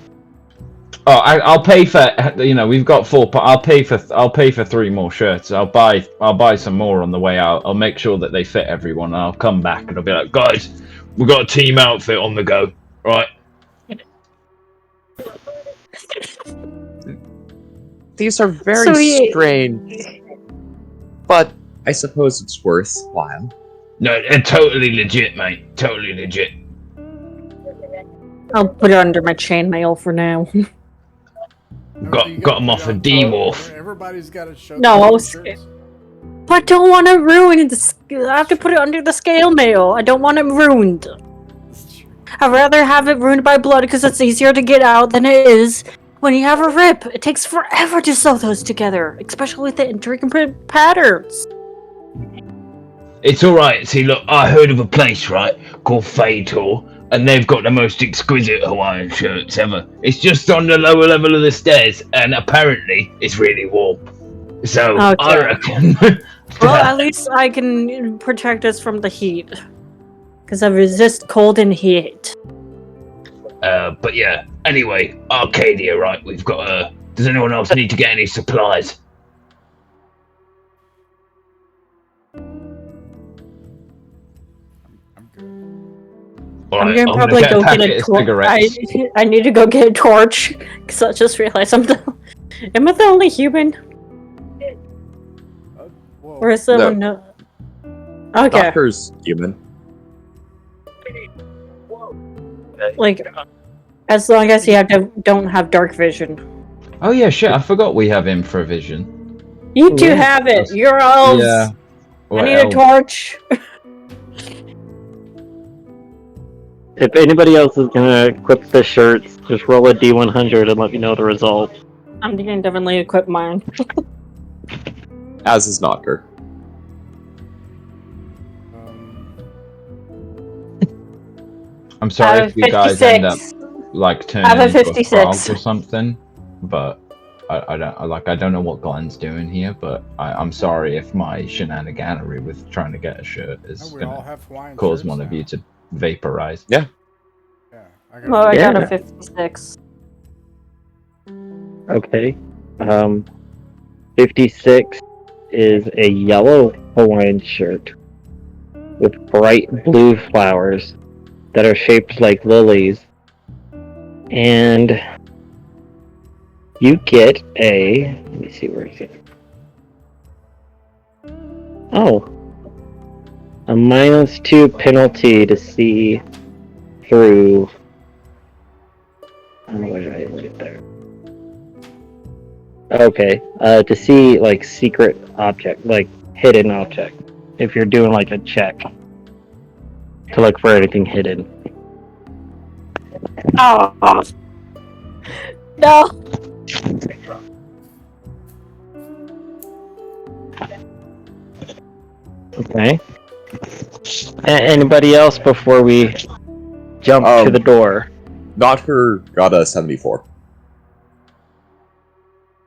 S1: Oh, I'll pay for. We've got 4. I'll pay for 3 more shirts. I'll buy some more on the way out. I'll make sure that they fit everyone. And I'll come back and I'll be like, guys, we've got a team outfit on the go, right?
S5: These are very strange, but I suppose it's worthwhile.
S6: No, they're totally legit, mate. Totally legit.
S3: I'll put it under my chainmail for now.
S6: Got them off a D-Wharf.
S4: Everybody's got to show.
S3: No, but I don't want to ruin it. I have to put it under the scale mail. I don't want it ruined. I'd rather have it ruined by blood because it's easier to get out than it is when you have a rip. It takes forever to sew those together, especially with the intricate patterns.
S6: It's alright. See, look, I heard of a place, right, called Fator, and they've got the most exquisite Hawaiian shirts ever. It's just on the lower level of the stairs, and apparently it's really warm. So, okay. I reckon...
S3: Well, at least I can protect us from the heat. Because I resist cold and heat.
S6: But yeah, anyway, Arcadia, right, we've got, does anyone else need to get any supplies?
S3: I'm gonna probably go get a torch. I need to go get a torch because I just realized am I the only human? Or is someone no? Okay.
S5: Doctor's human.
S3: Like, as long as you don't have dark vision.
S1: Oh yeah, shit! I forgot we have infravision.
S3: You two have it. You're elves.
S1: Yeah.
S3: I need a torch.
S2: If anybody else is gonna equip the shirts, just roll a D100 and let me know the result.
S3: I'm gonna definitely equip mine.
S5: As is Notker.
S1: I'm sorry
S3: Out
S1: if
S3: of
S1: you guys end up
S3: 56.
S1: like
S3: I have
S1: turning
S3: a
S1: into a
S3: 56.
S1: frog or something, but I don't know what Glenn's doing here, but I'm sorry if my shenaniganery with trying to get a shirt is
S4: We all
S1: gonna
S4: have Hawaiian
S1: cause
S4: shirts
S1: one of
S4: now.
S1: you to vaporize.
S5: Yeah.
S4: Yeah,
S3: Well, I got
S2: Yeah.
S3: a 56.
S2: Okay. 56 is a yellow Hawaiian shirt with bright blue flowers that are shaped like lilies. And you get a... Let me see, where is it? Oh. A -2 penalty to see through... Oh, where did I put it there? Okay, to see like secret object, like hidden object. If you're doing like a check to look for anything hidden.
S3: Oh no!
S2: Okay. Anybody else before we jump to the door?
S5: Notker got a 74.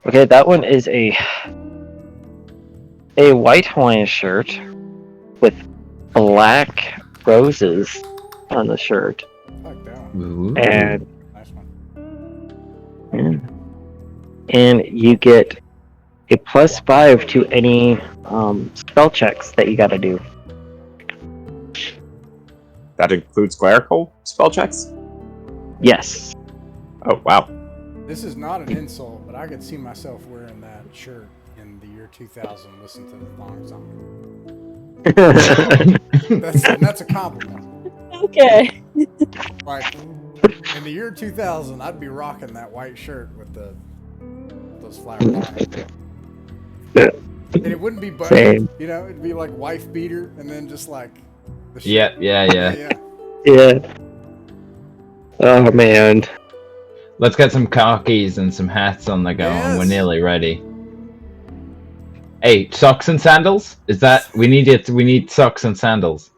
S2: Okay, that one is a white Hawaiian shirt with black roses on the shirt.
S4: I like that one.
S1: Ooh.
S2: And
S4: Nice one.
S2: and you get a +5 to any spell checks that you gotta do.
S5: That includes clerical spell checks?
S2: Yes.
S5: Oh, wow.
S4: This is not an insult, but I could see myself wearing that shirt in the year 2000. Listen to the thong song. That's a compliment.
S3: Okay.
S4: Like in the year 2000, I'd be rocking that white shirt with those flowers on it. And it wouldn't be button,
S2: Same.
S4: you know, it'd be like wife beater, and then just like the shirt.
S1: Yeah.
S2: Yeah. Oh man.
S1: Let's get some khakis and some hats on the go, and we're
S4: Yes.
S1: nearly ready. Hey, socks and sandals? Is that we need it? We need socks and sandals.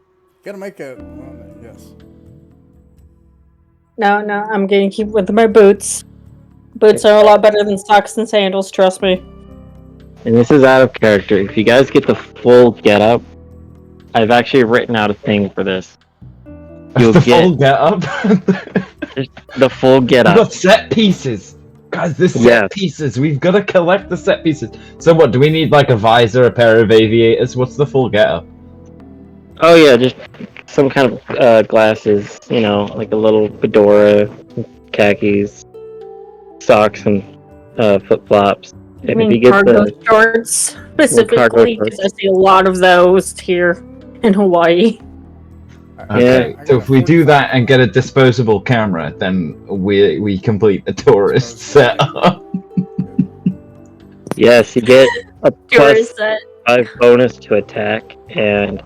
S4: Gotta make a yes.
S3: No, I'm gonna keep with my boots. Boots are a lot better than socks and sandals, trust me.
S2: And this is out of character. If you guys get the full getup, I've actually written out a thing for this. You'll
S1: the
S2: get
S1: full get up.
S2: the full
S1: The
S2: getup.
S1: set pieces, guys. The set
S2: Yes.
S1: pieces. We've got to collect the set pieces. So what? Do we need like a visor, a pair of aviators? What's the full get up?
S2: Oh yeah, just some kind of glasses. You know, like a little fedora, khakis, socks, and flip flops.
S3: I
S2: And if you
S3: mean
S2: get
S3: cargo
S2: the
S3: shorts,
S2: cargo
S3: specifically,
S2: shorts.
S3: because I see a lot of those here in Hawaii.
S1: Okay.
S4: I
S1: So
S4: got
S1: if we do
S4: 45.
S1: that and get a disposable camera, then we complete the tourist setup.
S2: yes, you get a
S3: Tourist
S2: plus
S3: set.
S2: 5 bonus to attack, and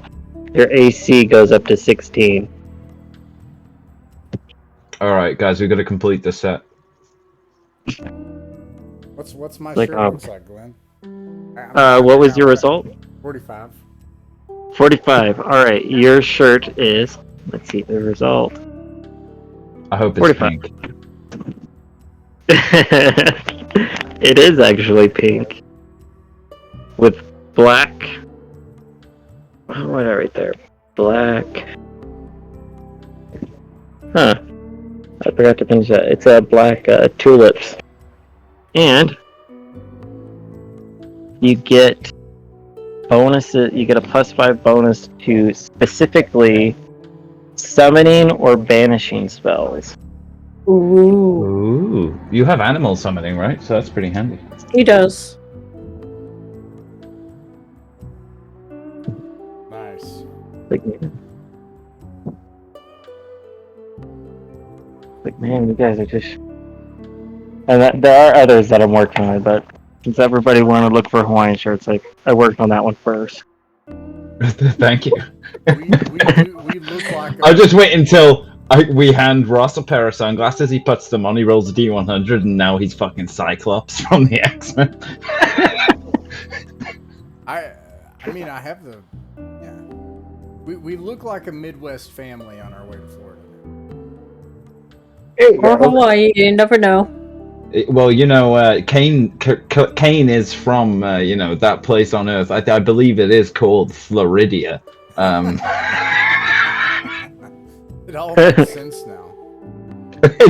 S2: your AC goes up to 16.
S1: All right, guys, we got to complete the set.
S4: What's my
S2: Like,
S4: shirt looks like, Glenn?
S2: What was your result?
S4: 45.
S2: 45. All right, your shirt is. Let's see the result.
S1: I hope it's
S2: 45.
S1: pink.
S2: It is actually pink with black. Oh, what right there? Black. Huh. I forgot to finish that. It's a black tulips, and you get bonuses. You get a +5 bonus to specifically summoning or banishing spells.
S3: Ooh,
S1: Ooh, you have animal summoning, right? So that's pretty handy.
S3: he does.
S4: Nice.
S2: Like, man, you guys are just. And there are others that I'm working on, but since everybody wanted to look for Hawaiian shirts, like I worked on that one first.
S1: Thank you.
S4: We look like
S1: I'll just wait until We hand Ross a pair of sunglasses. He puts them on. He rolls a D100, and now he's fucking Cyclops from the X-Men.
S4: I mean, I have the... Yeah. We look like a Midwest family on our way to Florida.
S3: Or Hawaii, you never know.
S1: Well, Kane is from, that place on Earth. I believe it is called Floridia.
S4: It all makes sense now.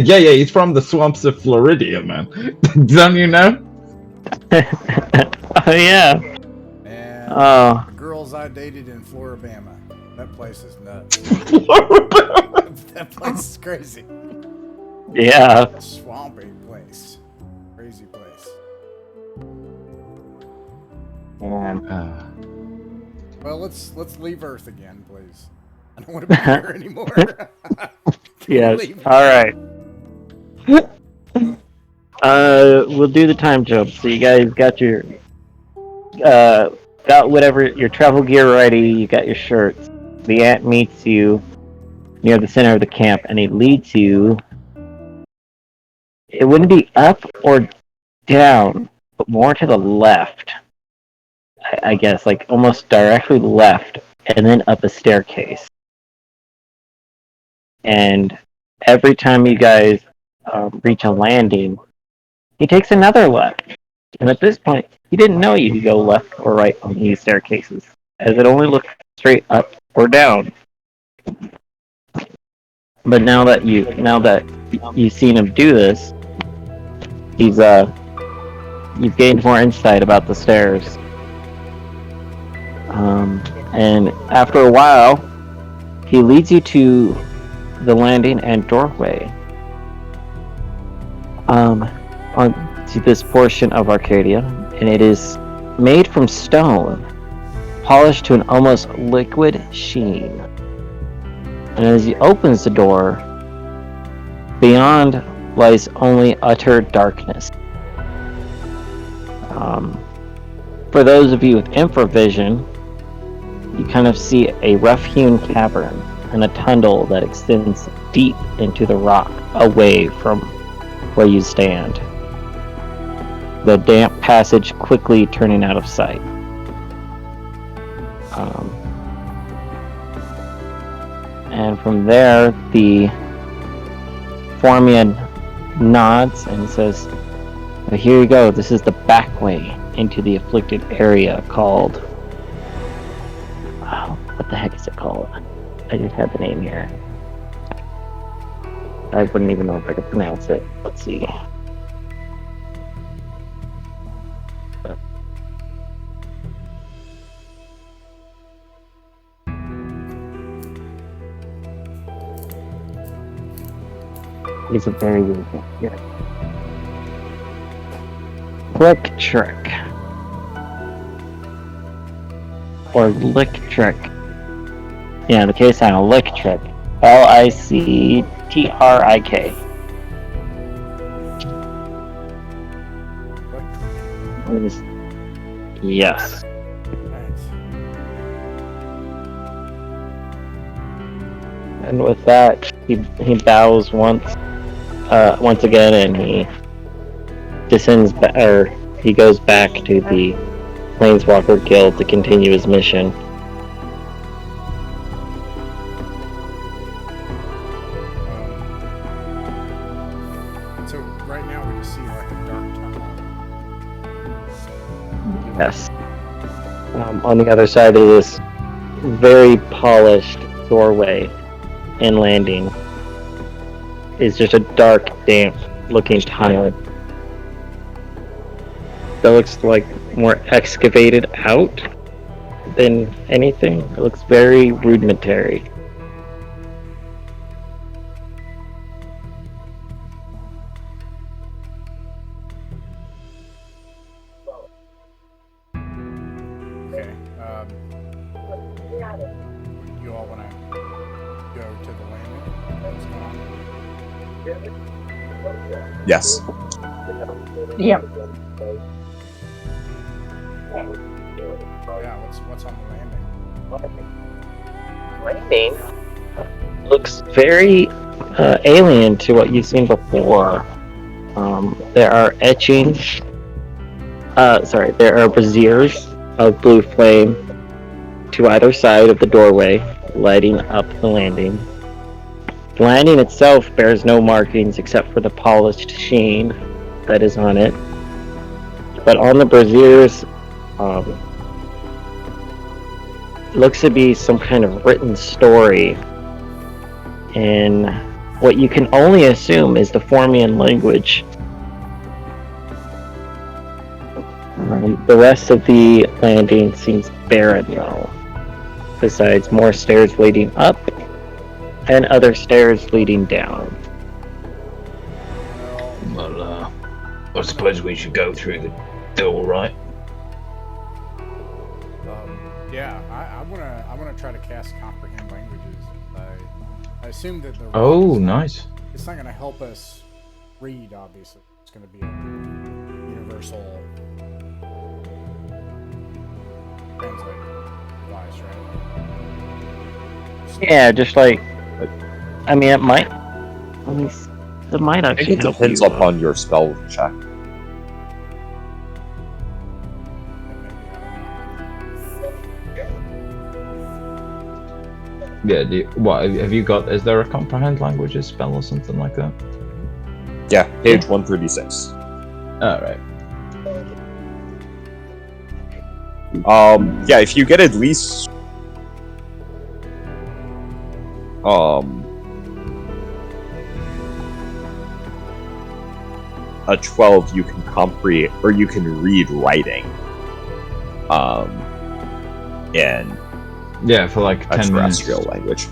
S1: yeah, he's from the swamps of Floridia, man. Don't you know?
S2: Oh, yeah.
S4: And
S2: Oh.
S4: the girls I dated in Floribama. That place is nuts. That place is crazy.
S2: Yeah.
S4: Swampy place. Crazy place.
S2: Man.
S4: Well, let's leave Earth again, please. I don't want to be here anymore.
S2: Yes.
S4: Leave.
S2: All right. We'll do the time jump. So you guys got your got whatever your travel gear ready. You got your shirts. The ant meets you near the center of the camp, and he leads you. It wouldn't be up or down, but more to the left. I guess, like almost directly left, and then up a staircase. And every time you guys reach a landing, he takes another left. And at this point, he didn't know you could go left or right on these staircases, as it only looked straight up or down. But now that you've seen him do this, you've gained more insight about the stairs. And after a while, he leads you to the landing and doorway onto this portion of Arcadia, and it is made from stone, polished to an almost liquid sheen. And as he opens the door, beyond lies only utter darkness. For those of you with infravision, you kind of see a rough-hewn cavern and a tunnel that extends deep into the rock away from where you stand. The damp passage quickly turning out of sight. And from there, the Fomorian nods and says, well, here you go, this is the back way into the afflicted area called... Oh, what the heck is it called? I just had the name here. I wouldn't even know if I could pronounce it. Let's see. It's a very weird one. Yeah. Click trick. Or lick trick. Yeah, in the case sign, lick trick. Lictrik. Yes.
S4: Nice.
S2: And with that, he bows once again, and he descends, or he goes back to the Planeswalker Guild to continue his mission.
S4: So right now we just see like a dark tunnel.
S2: Yes. On the other side of this very polished doorway and landing is just a dark, damp looking tunnel that looks like more excavated out than anything. It looks very rudimentary.
S4: Okay. You all want to go to the landing? What's going on?
S5: Yes.
S3: Yep.
S4: Yeah. What's on the landing?
S2: Landing looks very alien to what you've seen before. There are etchings. There are braziers of blue flame to either side of the doorway, lighting up the landing. The landing itself bears no markings except for the polished sheen that is on it. But on the braziers, looks to be some kind of written story in what you can only assume is the Fomorian language. The rest of the landing seems barren though, besides more stairs leading up and other stairs leading down.
S6: Well, I suppose we should go through the door, right?
S4: Yeah, I wanna try to cast comprehend languages. I assume that the
S1: Oh, nice.
S4: It's not gonna help us read, obviously. It's gonna be a universal translate device, right?
S2: Yeah, just like, I mean, it might. It might
S5: I
S2: actually
S5: think it
S2: help
S5: depends
S2: you.
S5: upon your spell check.
S1: Yeah, have you got, is there a comprehend languages spell or something like that?
S5: Yeah, page 136.
S1: Alright.
S5: Yeah, if you get at least a 12, you can comprehend, or you can read writing. In
S1: Yeah, for like
S5: a
S1: 10 minutes.
S5: terrestrial language.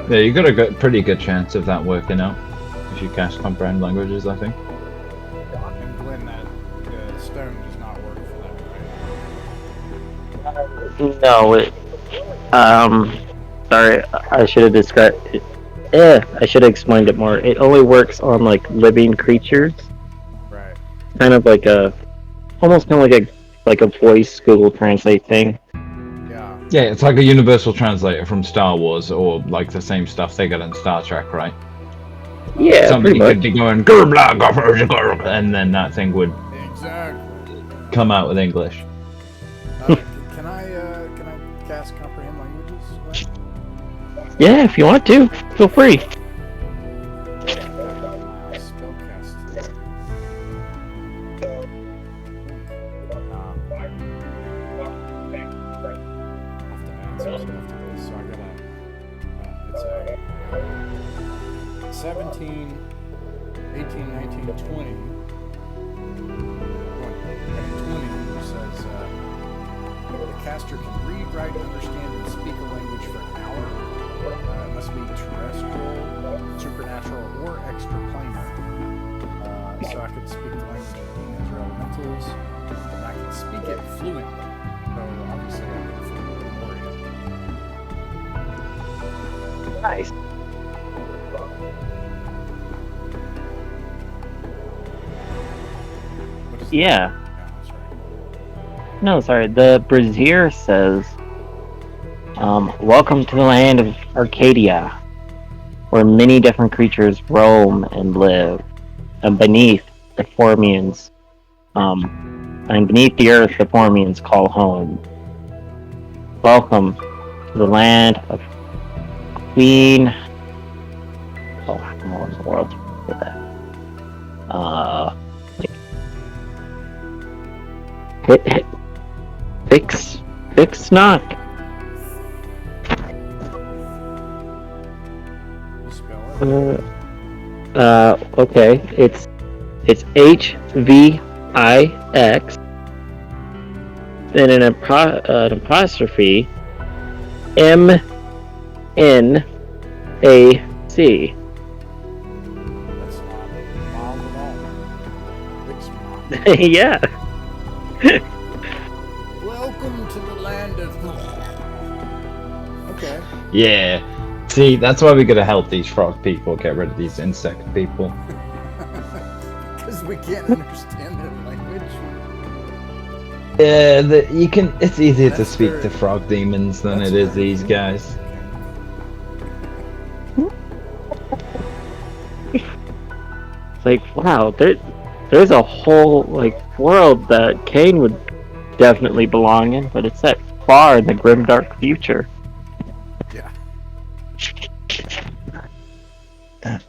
S1: Yeah, you got a pretty good chance of that working out if you cast comprehend languages, I think.
S4: And Glenn, that stone does not work for that, right?
S2: No, sorry, I should have described it. I should have explained it more. It only works on like living creatures,
S4: Right.
S2: kind of like almost kind of like a voice Google Translate thing.
S4: Yeah.
S1: Yeah, it's like a universal translator from Star Wars, or like the same stuff they got in Star Trek, right?
S2: Yeah,
S1: Somebody
S2: pretty
S1: could
S2: much.
S1: be going, "Gerbla, goffer, goffer," and then that thing would
S4: Exactly.
S1: come out with English.
S4: Can I cast comprehend languages, Glenn?
S2: Yeah, if you want to, feel free.
S4: Spellcast. So I gotta. It's a 17, 18, 19, 20. 20, which says the caster can read, write, understand, and speak a language for an hour. It must be terrestrial, supernatural, or extraplanar. So I could speak the language of demons or elementals, and I can speak it fluently. So obviously I can speak Fomorian.
S2: Nice.
S4: What is
S2: Yeah.
S4: that's right.
S2: No, sorry. The brazier says, "Welcome to the land of Arcadia, where many different creatures roam and live, and beneath the Fomorians, and beneath the earth, the Fomorians call home. Welcome to the land of Queen." Oh, come on, the world. Look at that. Fix knock.
S4: You spell it?
S2: Okay. It's HVIX, then an apostrophe MNAC.
S4: That's not mild at all. Fix knock.
S2: Yeah.
S4: Welcome to the land of. Okay.
S1: Yeah. See, that's why we gotta help these frog people get rid of these insect people.
S4: Because we can't understand their language.
S1: Yeah, you can. It's easier to
S4: That's
S1: speak
S4: very-
S1: to frog demons than
S4: That's
S1: it is
S4: very
S1: these
S4: cool.
S1: guys.
S2: It's like, wow, there's a whole like world that Kane would definitely belong in, but it's that far in the grimdark future.
S4: Yeah.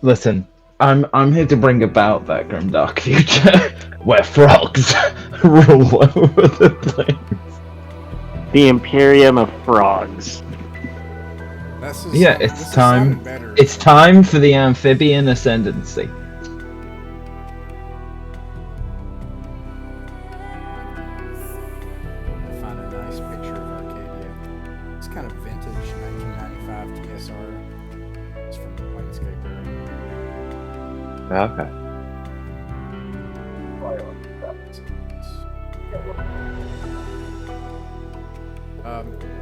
S1: Listen, I'm here to bring about that grimdark future where frogs rule over the place.
S2: The Imperium of Frogs.
S4: This is
S1: Yeah,
S4: this
S1: it's
S4: is
S1: time.
S4: sounding better.
S1: It's time for the amphibian ascendancy.
S4: Find a nice picture of Arcadia. It's kind of vintage 1995 TSR. It's from the Planescape era.
S5: Okay.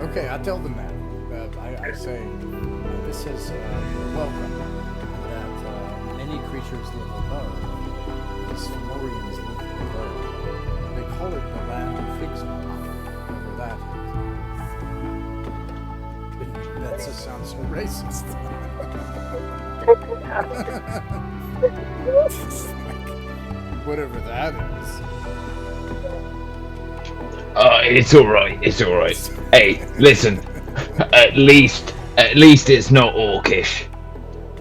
S4: Okay, I tell them that. I say, this is welcome, that many creatures live above. These Fomorians live below. They call it the land of figs, whatever that is. That just sounds so racist. Whatever that is.
S6: It's alright, it's alright. Hey, listen. At least it's not orcish.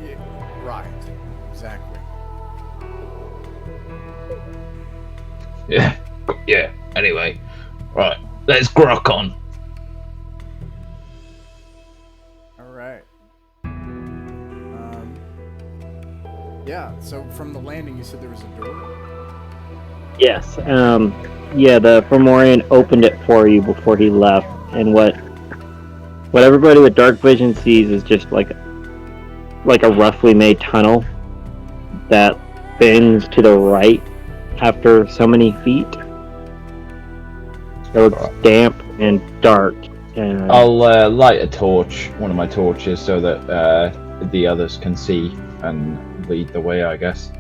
S4: Yeah, right. Exactly.
S6: Yeah, anyway. Right, let's grok on.
S4: Alright. Yeah, so from the landing you said there was a door?
S2: Yes. Yeah, the Fomorian opened it for you before he left, and what everybody with dark vision sees is just like a roughly made tunnel that bends to the right after so many feet. So it's damp and dark. And
S1: I'll light a torch, one of my torches, so that the others can see and lead the way, I guess.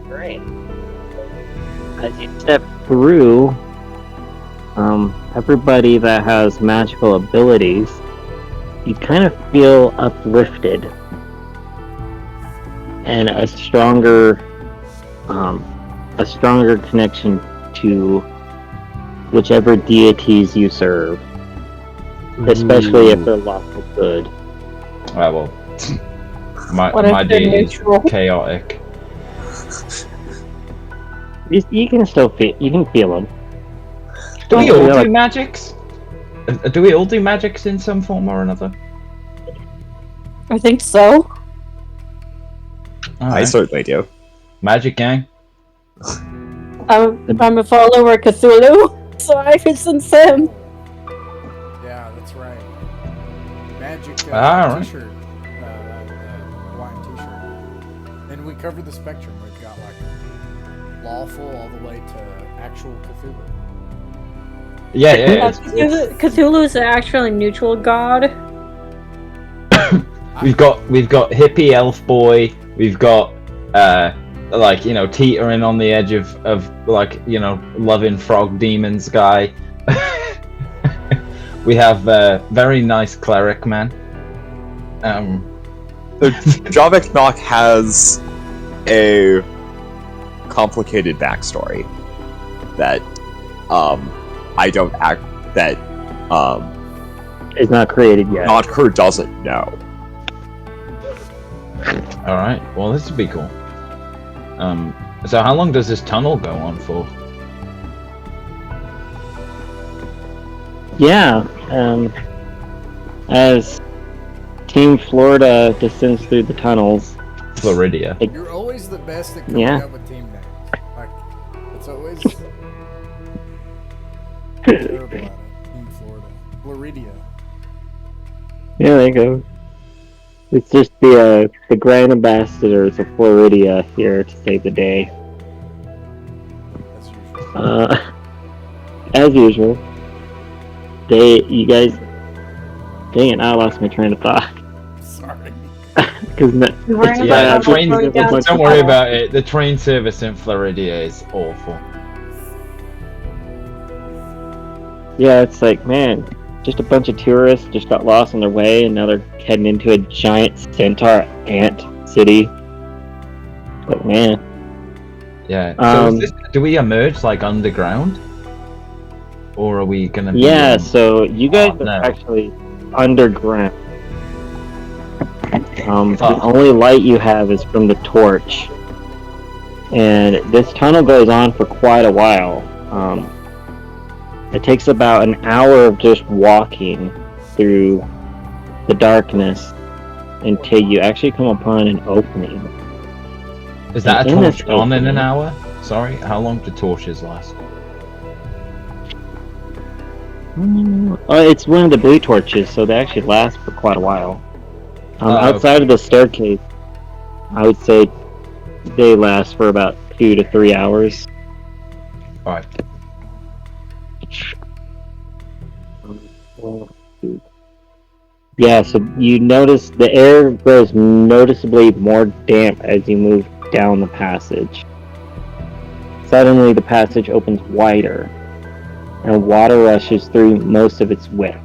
S2: Great. As you step through, everybody that has magical abilities, you kind of feel uplifted and a stronger connection to whichever deities you serve, especially if they're lawful good.
S1: Well, my
S3: What if they're
S1: deity is
S3: neutral?
S1: chaotic.
S2: You can still feel them.
S1: Do we
S2: Oh,
S1: all
S2: yeah,
S1: do
S2: like-
S1: magics? Do we all do magics in some form or another?
S3: I think so.
S5: I
S1: Alright.
S5: certainly do.
S1: Magic gang.
S3: I'm a follower of Cthulhu, so I listen to him.
S4: Yeah, that's right. Magic
S1: Alright.
S4: t-shirt. Hawaiian t-shirt. And we cover the spectrum. We've got like lawful all the way to actual Cthulhu.
S1: Yeah.
S3: Cthulhu is actually a neutral god.
S1: We've got hippie elf boy. We've got teetering on the edge of loving frog demons guy. We have very nice cleric man.
S5: So Javik Knock has a complicated backstory that
S2: It's not created yet.
S5: Notker doesn't know.
S1: All right. Well, this would be cool. So how long does this tunnel go on for?
S2: Yeah, as Team Florida descends through the tunnels,
S1: Floridia.
S4: You're always the best at coming
S2: Yeah.
S4: up with team names. Like, it's always terrible at it. Team Florida. Floridia.
S2: yeah, there you go. It's just the Grand Ambassadors of Floridia here to save the day.
S4: As usual.
S2: As usual. Dang it, I lost my train of thought.
S4: Sorry.
S2: Because
S3: We're
S2: It's
S3: gonna
S1: Yeah,
S2: bad.
S3: probably
S1: train.
S3: throw it down
S1: Don't
S3: to
S1: worry
S3: the-
S1: about it. The train service in Floridia is awful.
S2: Yeah, it's like, man, just a bunch of tourists just got lost on their way, and now they're heading into a giant centaur ant city. Like, man.
S1: Yeah. So
S2: Um,
S1: do we emerge like underground, or are we gonna be?
S2: Yeah, so you guys
S1: Oh, no.
S2: are actually underground. The
S1: Fuck.
S2: only light you have is from the torch. And this tunnel goes on for quite a while. It takes about an hour of just walking through the darkness until you actually come upon an opening.
S1: Is that a
S2: in this
S1: torch on in an
S2: opening-
S1: hour? Sorry, how long do torches last?
S2: It's one of the blue torches, so they actually last for quite a while. Outside of the staircase, I would say they last for about 2 to 3 hours.
S1: Alright.
S2: Yeah, so you notice the air grows noticeably more damp as you move down the passage. Suddenly, the passage opens wider, and water rushes through most of its width.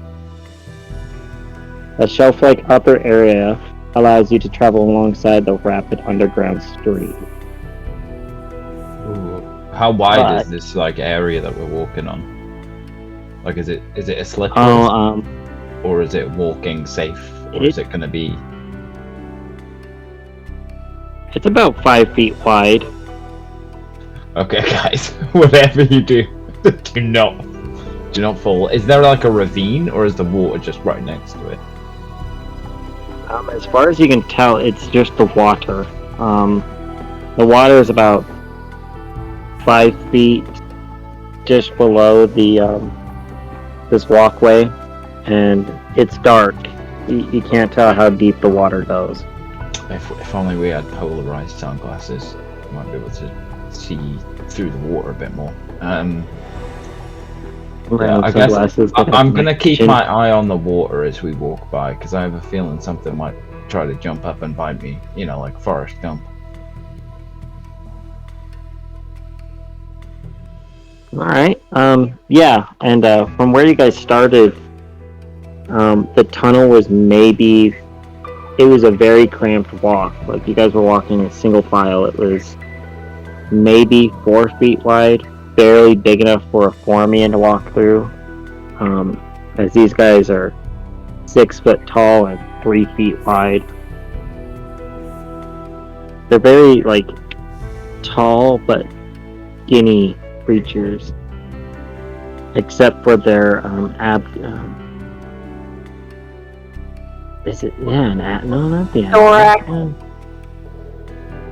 S2: A shelf-like upper area allows you to travel alongside the rapid underground stream.
S1: Ooh. How wide
S2: But-
S1: is this like area that we're walking on? Like, is it a slippery, or is it walking safe, or is it gonna be?
S2: It's about 5 feet wide.
S1: Okay, guys, whatever you do, do not fall. Is there like a ravine, or is the water just right next to it?
S2: As far as you can tell, it's just the water. The water is about 5 feet just below the this walkway, and it's dark. You can't tell how deep the water goes.
S1: If only we had polarized sunglasses, we might be able to see through the water a bit more. Yeah, I guess I'm gonna keep my eye on the water as we walk by, because I have a feeling something might try to jump up and bite me, you know, like Forrest Gump.
S2: Alright, yeah, and from where you guys started, the tunnel was it was a very cramped walk. Like, you guys were walking in single file. It was maybe 4 feet wide, barely big enough for a Fomorian to walk through. As these guys are 6 foot tall and 3 feet wide. They're very, like, tall but skinny creatures, except for their is it no, not the
S3: Thorax.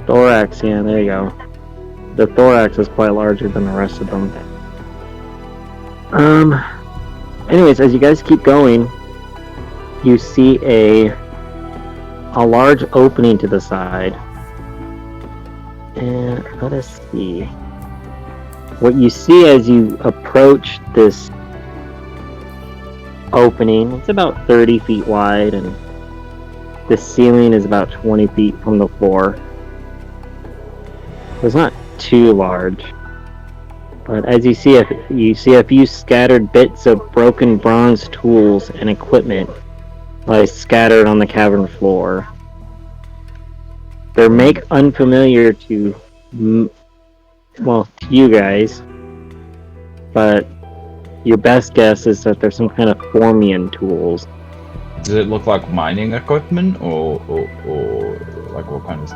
S2: Thorax, yeah, there you go. The thorax is quite larger than the rest of them. Anyways, as you guys keep going, you see a large opening to the side. And let us see. What you see as you approach this opening, it's about 30 feet wide, and the ceiling is about 20 feet from the floor. It's not too large, but as you see a few scattered bits of broken bronze tools and equipment lie scattered on the cavern floor. They make unfamiliar to you guys, but your best guess is that there's some kind of Fomorian tools.
S1: Does it look like mining equipment, or like what kind of?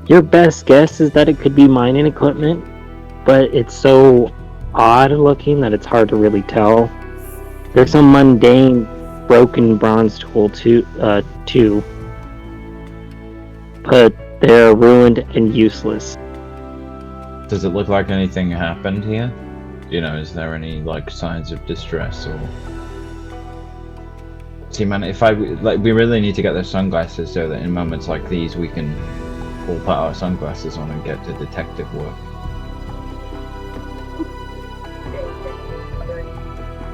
S2: Your best guess is that it could be mining equipment, but it's so odd looking that it's hard to really tell. There's some mundane broken bronze tool too, but they're ruined and useless.
S1: Does it look like anything happened here? You know, is there any like signs of distress or? See, man, we really need to get those sunglasses so that in moments like these we can all put our sunglasses on and get to detective work.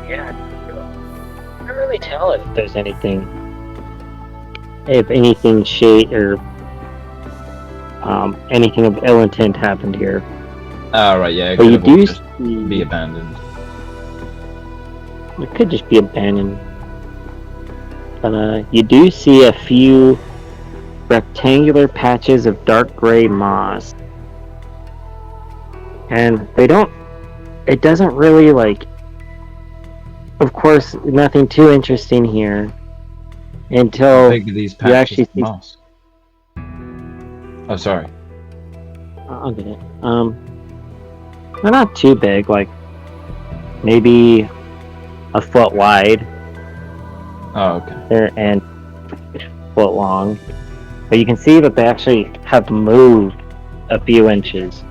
S2: Yeah, I can't really tell if there's anything if anything or anything of ill intent happened here.
S1: Oh, right, yeah. It
S2: But
S1: could
S2: you
S1: have all
S2: do
S1: just
S2: see,
S1: be abandoned.
S2: it could just be abandoned. But you do see a few rectangular patches of dark gray moss. And it doesn't really of course, nothing too interesting here
S1: How
S2: until
S1: big are these
S2: you
S1: patches
S2: actually
S1: of
S2: see.
S1: moss? Oh, sorry.
S2: I'll get it. They're not too big, like maybe a foot wide.
S1: Oh, okay.
S2: And foot long. But you can see that they actually have moved a few inches.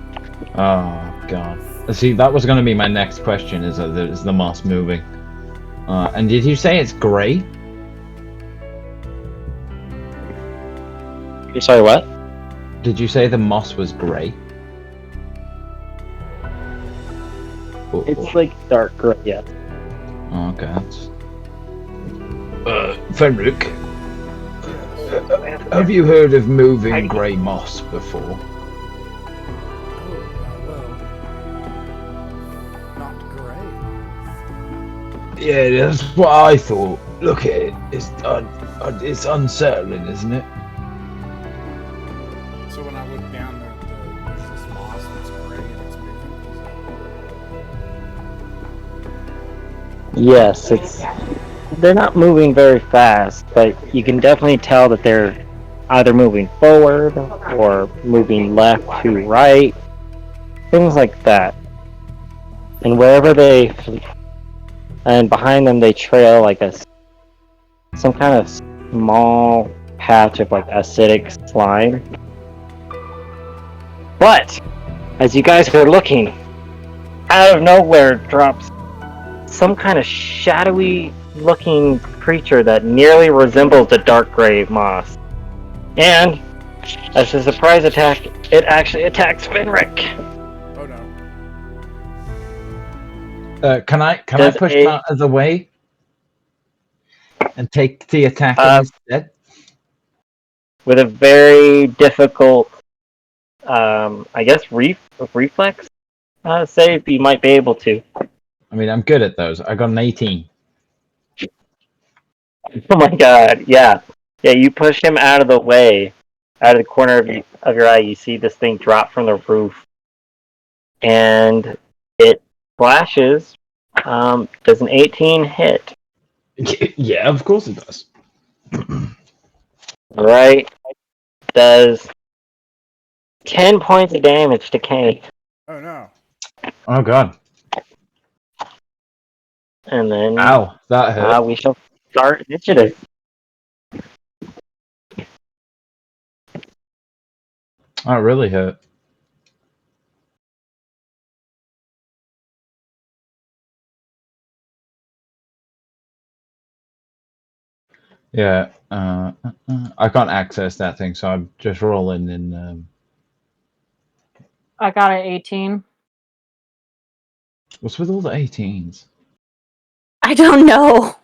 S1: Oh, God. See, that was going to be my next question, is the moss moving? And did you say it's grey?
S2: You're sorry, what?
S1: Did you say the moss was grey? Oh,
S2: It's like dark gray, yeah.
S1: oh, okay, that's...
S6: Fenric, have you heard of moving grey moss before?
S4: Not great.
S6: Yeah, that's what I thought. Look at it. It's unsettling, isn't it?
S4: So when I look down, there's this moss that's gray and it's moving.
S2: Yes, they're not moving very fast, but you can definitely tell that they're either moving forward or moving left to right, things like that. And and behind them they trail like some kind of small patch of like acidic slime. But as you guys are looking, out of nowhere drops some kind of shadowy looking creature that nearly resembles the dark gray moss. And as a surprise attack, it actually attacks Fenric.
S4: Oh no.
S1: Can I
S2: Does
S1: push
S2: a-
S1: that out of the way? And take the attack instead?
S2: With a very difficult, I guess, reflex save, you might be able to.
S1: I mean, I'm good at those. I got an 18.
S2: Oh my god, yeah. Yeah, you push him out of the way, out of the corner of your eye, you see this thing drop from the roof. And it flashes. Does an 18 hit?
S1: Yeah, of course it does.
S2: Right. Does 10 points of damage to Kane.
S4: Oh no.
S1: Oh, God.
S2: And then
S1: Ow, that hurt.
S2: we shall start initiative.
S1: That really hurt. Yeah, I can't access that thing, so I'm just rolling in.
S3: I got an 18.
S1: What's with all the 18s?
S3: I don't know.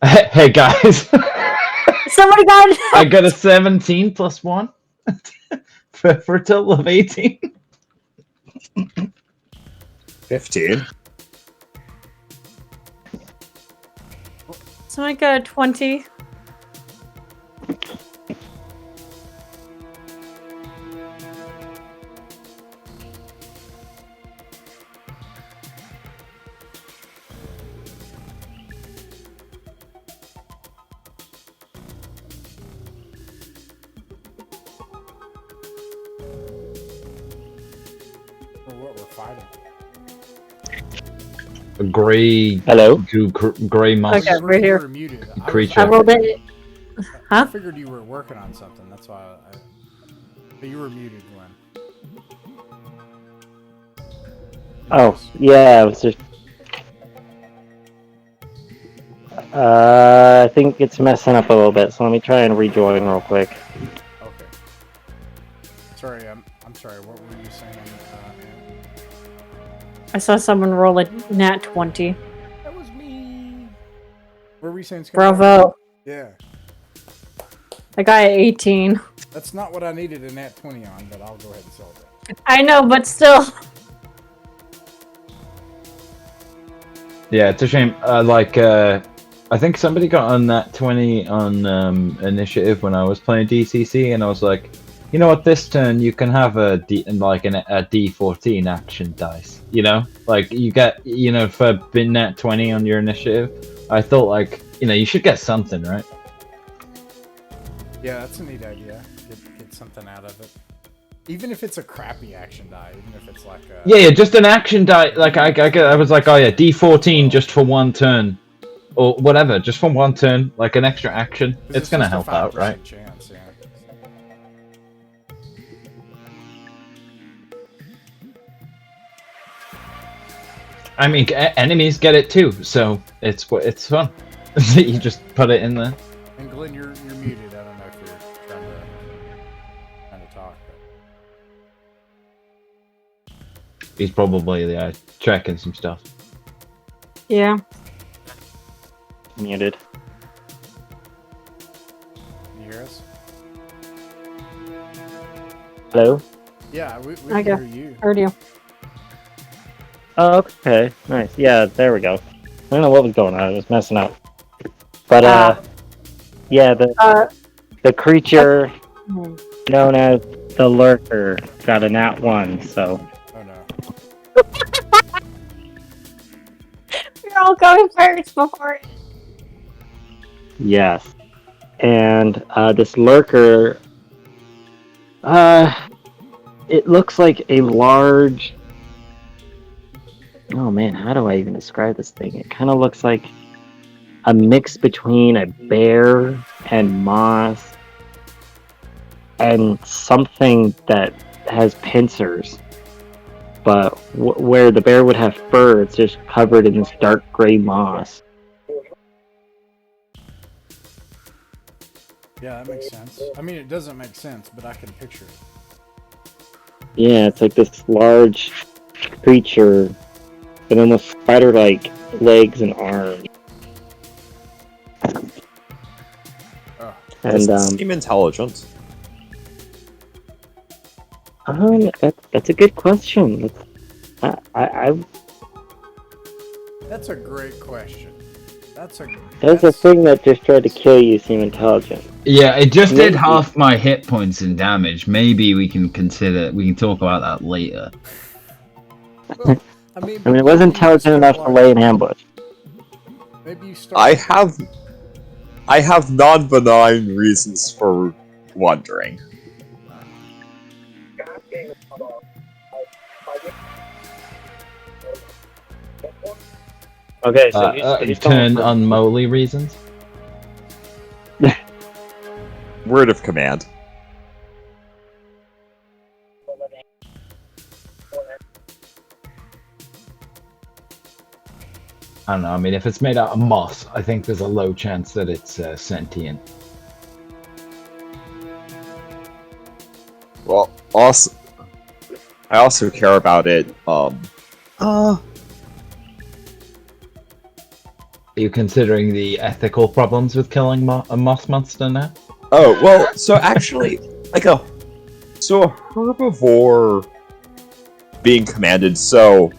S1: Hey guys,
S3: Somebody got it.
S1: I got a 17 plus 1 for a total of 18.
S5: 15.
S3: Somebody got a 20.
S4: For what we're fighting.
S1: A gray,
S2: Hello?
S1: gray moss
S3: Okay,
S4: You
S3: right here.
S4: were muted.
S1: creature.
S3: I rolled it.
S4: I
S3: Huh?
S4: figured you were working on something. That's why. But you were muted, Glenn.
S2: Oh, yeah, it was just... I think it's messing up a little bit, so let me try and rejoin real quick.
S4: Okay. Sorry, I'm sorry. What were you saying? Ann?
S3: I saw someone roll a nat 20.
S4: That was me. What were you saying, Scott?
S3: Bravo.
S4: Yeah.
S3: I got 18.
S4: That's not what I needed a nat 20 on, but I'll go ahead and celebrate.
S3: I know, but still.
S1: Yeah, it's a shame. I think somebody got on that 20 on initiative when I was playing DCC, and I was like, you know what? This turn you can have a D14 action dice. You know, like you get, for being nat 20 on your initiative. I thought like, you should get something, right?
S4: Yeah, that's a neat idea. Get something out of it. Even if it's a crappy action die, even if it's like a...
S1: Yeah, just an action die. Like I was like, oh yeah, D14 just for one turn, or whatever, just for one turn, like an extra action. It's gonna help out, right?
S4: Chance, yeah.
S1: I mean, enemies get it too, so it's fun. You just put it in there.
S4: And Glenn, you're muted. I don't know if you're trying to talk. But...
S1: He's probably checking some stuff.
S3: Yeah.
S2: Muted.
S4: Can you hear us?
S2: Hello?
S4: Yeah, we
S3: I
S4: can
S3: got-
S4: hear you.
S3: Heard you.
S2: Oh, okay. Nice. Yeah, there we go. I don't know what was going on. I was messing up. But, yeah, the creature
S3: Hmm.
S2: known as the Lurker got a nat 1, so...
S4: Oh no.
S3: We're all going first before it.
S2: Yes. And this lurker, it looks like a large... Oh man, how do I even describe this thing? It kind of looks like a mix between a bear and moss and something that has pincers. But where the bear would have fur, it's just covered in this dark gray moss.
S4: Yeah, that makes sense. I mean, it doesn't make sense, but I can picture it.
S2: Yeah, it's like this large creature with almost spider-like legs and arms.
S4: Oh.
S5: Does
S2: And
S5: it seem intelligent?
S2: that's a good question. I
S4: That's a great question. That's
S2: Does the thing that just tried to kill you seem intelligent?
S1: Yeah, it just did
S2: Maybe.
S1: half my hit points in damage. Maybe we can talk about that later.
S4: Well, I mean,
S2: I mean, it was intelligent enough to lay an ambush.
S4: Maybe you start.
S5: I have non-benign reasons for wondering.
S2: Okay, so he's
S1: Turn
S2: going
S1: unmoly reasons.
S5: Word of command.
S1: I don't know. I mean, if it's made out of moss, I think there's a low chance that it's sentient.
S5: Well, also, I also care about it.
S1: Are you considering the ethical problems with killing a moss monster now?
S5: Oh well, so actually, a herbivore being commanded. So,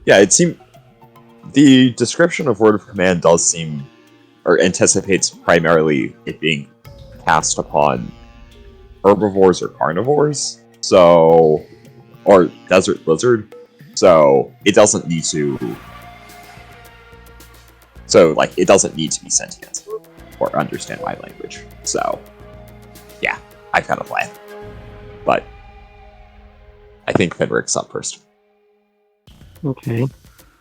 S5: yeah, it seemed the description of word of command does seem, or anticipates primarily it being cast upon herbivores or carnivores. So, or desert lizard. So it doesn't need to. So it doesn't need to be sentient or understand my language. So, yeah, I kind of plan. But I think Fenric's up first.
S2: Okay.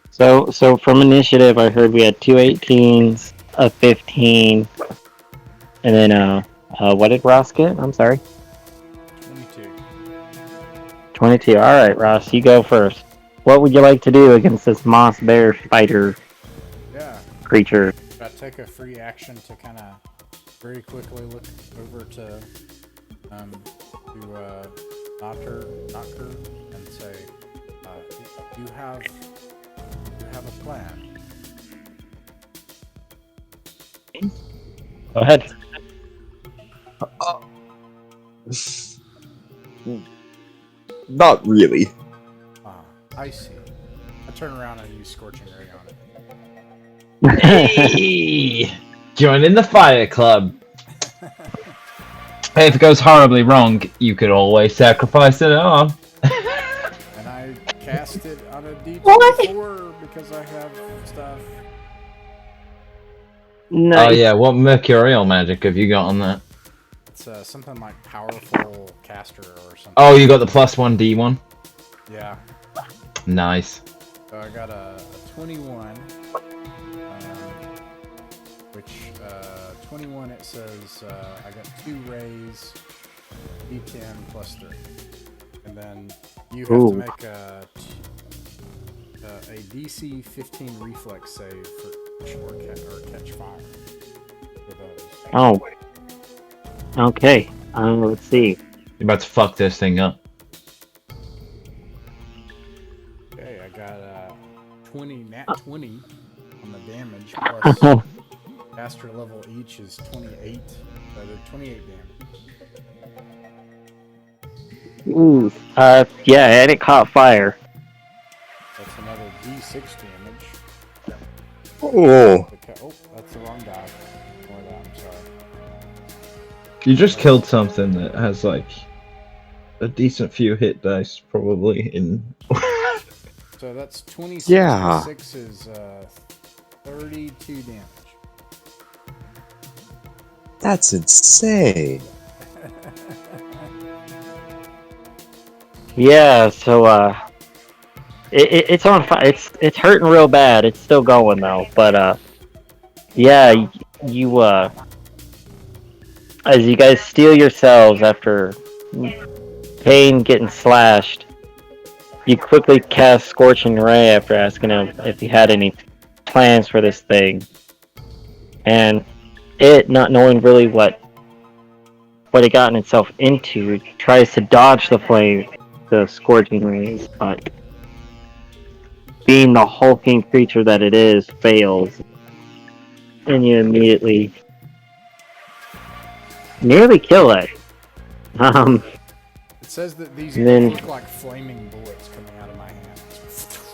S2: So from initiative, I heard we had 2 18s, a 15, and then what did Ross get? I'm sorry.
S4: 22.
S2: 22. All right, Ross, you go first. What would you like to do against this moss bear spider
S4: Yeah.
S2: creature?
S4: I take a free action to kind of very quickly look over to knock her, and say, you have a plan.
S2: Go ahead.
S5: Not really.
S4: I see. I turn around and use Scorching Ray on it.
S1: Hey! Join in the fire club. Hey, if it goes horribly wrong, you could always sacrifice an arm.
S4: And I cast it on a D24 because I have stuff.
S2: Nice.
S1: Oh yeah, what mercurial magic have you got on that?
S4: It's something like Powerful Caster or something.
S1: Oh, you got the +1 D1?
S4: Yeah.
S1: Nice.
S4: So I got a 21. Which, 21 it says I got 2 rays, D10 +3. And then you have to make a DC 15 reflex save for catch fire. For those.
S2: Oh. Okay. Let's see.
S1: You're about to fuck this thing up.
S4: Okay, I got 20 nat 20 on the damage plus caster level each is 28. So they're 28 damage.
S2: Ooh. Yeah, and it caught fire.
S4: That's another D6 damage.
S5: Oh.
S4: Oh, that's the wrong die. Ignore that, I'm sorry.
S1: You just killed something that has like a decent few hit dice, probably in.
S4: So that's 26.
S5: Yeah.
S4: 6 is 32 damage.
S5: That's insane.
S2: Yeah, so it's on fire. It's hurting real bad. It's still going though, but yeah, you as you guys steel yourselves after Pain getting slashed, you quickly cast Scorching Ray after asking him if he had any plans for this thing, and it, not knowing really what it gotten itself into, tries to dodge the Scorching Rays, but being the hulking creature that it is, fails, and you immediately nearly kill it.
S4: It says that these
S2: then-
S4: look like flaming bullets coming out of my hands.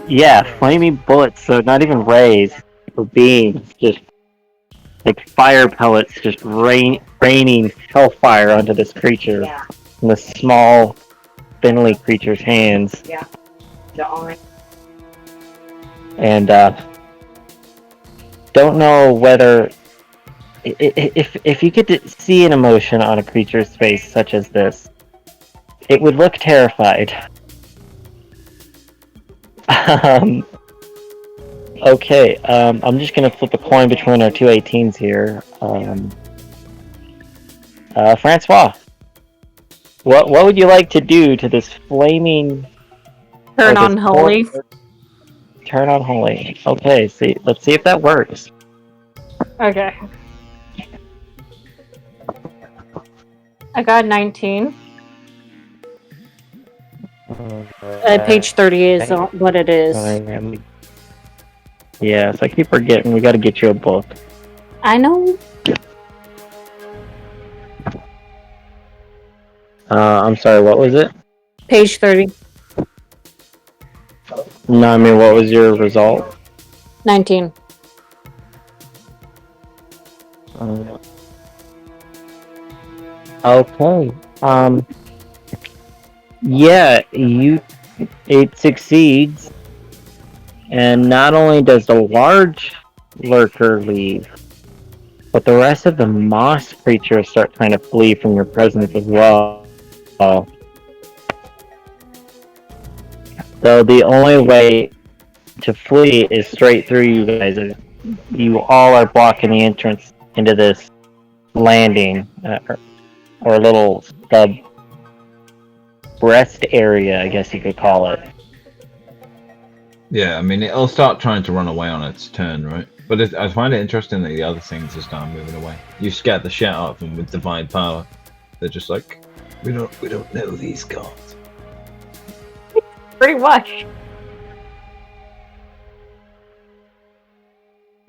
S2: Yeah, flaming bullets, so not even rays or beams, just like fire pellets just raining hellfire onto this creature in the small, spindly creature's hands. And don't know whether if you get to see an emotion on a creature's face such as this, it would look terrified. Okay, I'm just gonna flip a coin between our two 18s here. Francois, what would you like to do to this flaming?
S3: Turn
S2: or this
S3: on holy.
S2: Turn on holy. Okay, let's see if that works.
S3: Okay. I got 19. Page 30 is what it is.
S2: Yes, I keep forgetting. We got to get you a book.
S3: I know.
S2: I'm sorry. What was it?
S3: Page 30.
S2: No, I mean, what was your result?
S3: 19.
S2: Okay. Yeah, it succeeds, and not only does the large lurker leave, but the rest of the moss creatures start trying to flee from your presence as well. So the only way to flee is straight through you guys. You all are blocking the entrance into this landing, or little sub rest area, I guess you could call it.
S1: Yeah, I mean, it'll start trying to run away on its turn, right? But I find it interesting that the other things just start moving away. You scared the shit out of them with divine power. They're just like, we don't know these gods.
S3: Pretty much.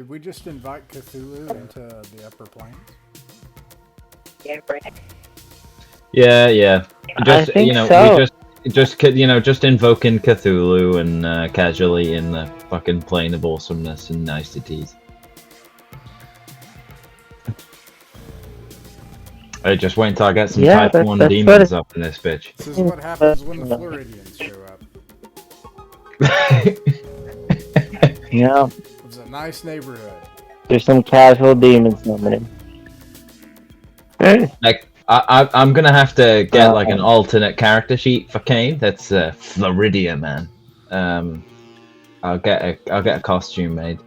S4: Did we just invite Cthulhu into the upper planes?
S1: Yeah. Just
S2: I think
S1: you know,
S2: so.
S1: just invoking Cthulhu and casually in the fucking plane of awesomeness and niceties. I just wait until I get some
S2: Yeah,
S1: type 1
S2: that's
S1: demons up in this bitch.
S4: This is what happens when the Floridians show up.
S2: Yeah,
S4: It was a nice neighborhood.
S2: there's some casual demons coming in.
S1: Like I'm gonna have to get like an alternate character sheet for Kane. That's Floridia, man. I'll get a costume made.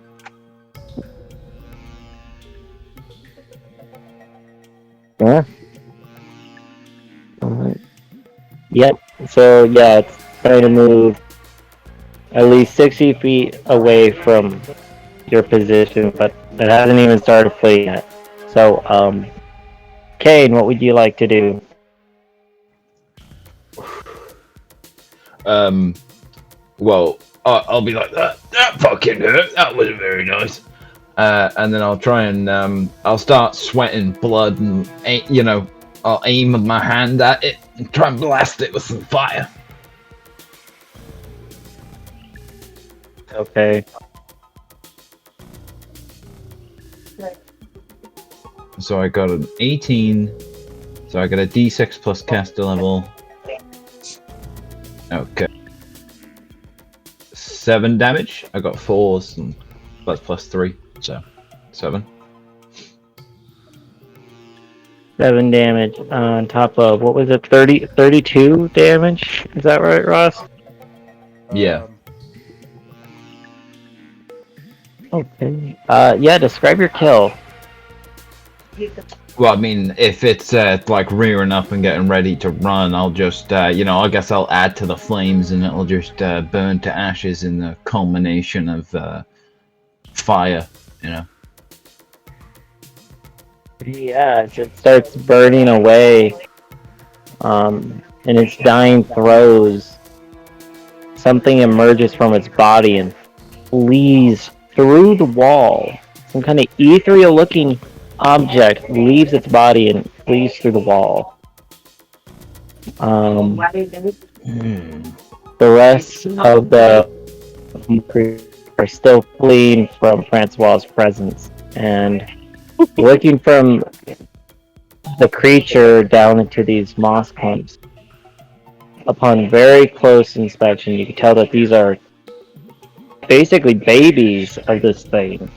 S2: Yeah. Alright. Yep. So yeah, it's trying to move at least 60 feet away from your position, but it hasn't even started fleeing yet. So, Kane, what would you like to do?
S1: Well, I'll be like that. That fucking hurt. That wasn't very nice. And then I'll try and I'll start sweating blood and I'll aim my hand at it and try and blast it with some fire.
S2: Okay.
S1: So I got an 18. So I got a D6 plus caster level. Okay. 7 damage. I got 4s and plus 3. So 7.
S2: 7 damage on top of, what was it, 32 damage? Is that right, Ross?
S1: Yeah.
S2: Okay. Yeah, describe your kill.
S1: Well, I mean, if it's like rearing up and getting ready to run, I'll just, I guess I'll add to the flames and it'll just burn to ashes in the culmination of fire,
S2: Yeah, it just starts burning away. In its dying throes, something emerges from its body and flees through the wall. Some kind of ethereal-looking object leaves its body and flees through the wall. The rest of the are still fleeing from Francois' presence, and looking from the creature down into these moss clumps. Upon very close inspection, you can tell that these are basically babies of this thing.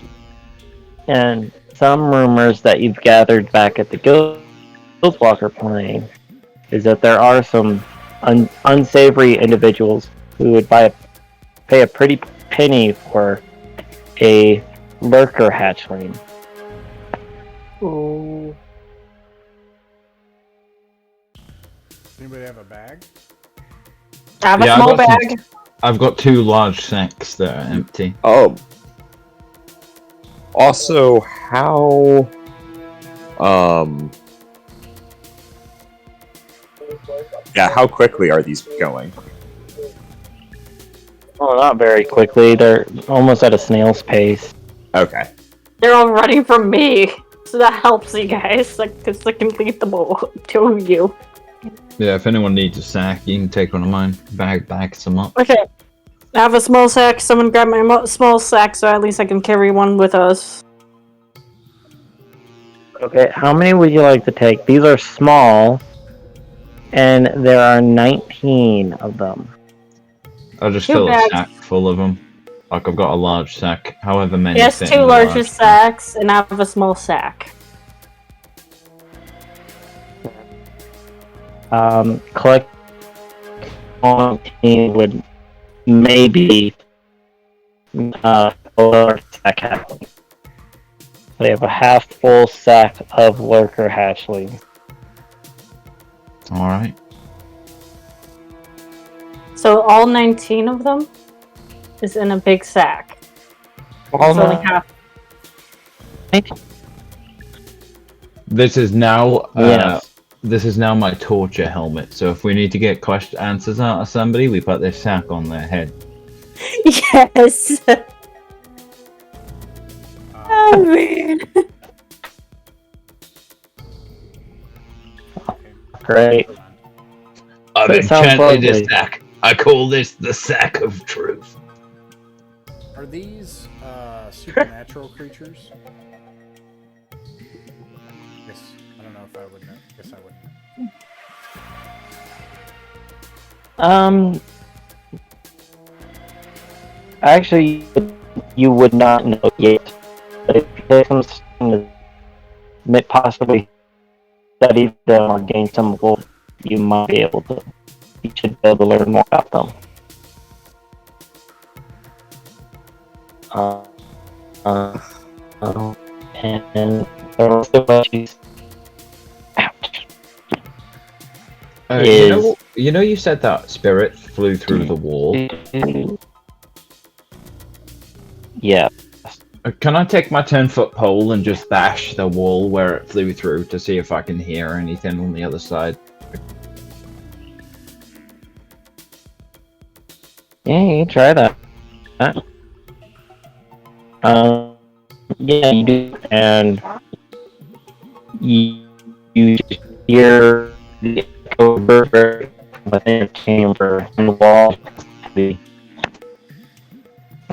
S2: And some rumors that you've gathered back at the Guildwalker plane is that there are some unsavory individuals who would pay a pretty penny for a lurker hatchling.
S3: Oh.
S4: Anybody have a bag?
S3: I have a
S1: Yeah,
S3: small
S1: I've got
S3: bag.
S1: I've got 2 large sacks that are empty.
S5: Oh. Also, how... Yeah, how quickly are these going?
S2: Well, not very quickly. They're almost at a snail's pace.
S5: Okay.
S3: They're all running from me. So that helps you guys, because I can lead them all, 2 of you.
S1: Yeah, if anyone needs a sack, you can take one of mine. Bag some up.
S3: Okay. I have a small sack. Someone grab my small sack so at least I can carry one with us.
S2: Okay, how many would you like to take? These are small, and there are 19 of them.
S1: I'll just
S3: 2
S1: fill a
S3: bags.
S1: sack full of them. Like I've got a large sack, however many.
S3: Yes,
S1: fit
S3: 2
S1: in the
S3: larger
S1: large
S3: sacks, and I have a small sack.
S2: Collect on team would maybe or sack hatchling. They have a half full sack of lurker hatchlings.
S1: All right.
S3: So all 19 of them is in a big sack. It's only half.
S1: This is now.
S2: Yes.
S1: This is now my torture helmet. So if we need to get answers out of somebody, we put this sack on their head.
S3: Yes. Oh man.
S2: Great.
S6: I've
S2: That sounds
S6: enchanted a
S2: lovely.
S6: sack. I call this the sack of truth.
S4: Are these supernatural creatures? Guess I don't know if I would know. Guess I wouldn't.
S2: Actually, you would not know yet. But if there's something that possibly study them or gain some gold, you might be able to. You should be able to learn more about them. And there are also issues. Ouch.
S1: You know, you said that spirit flew through the wall.
S2: Yeah.
S1: Can I take my 10-foot pole and just bash the wall where it flew through to see if I can hear anything on the other side?
S2: Yeah, you can try that. Yeah, you do, and you hear the echo reverberate within the chamber and the wall.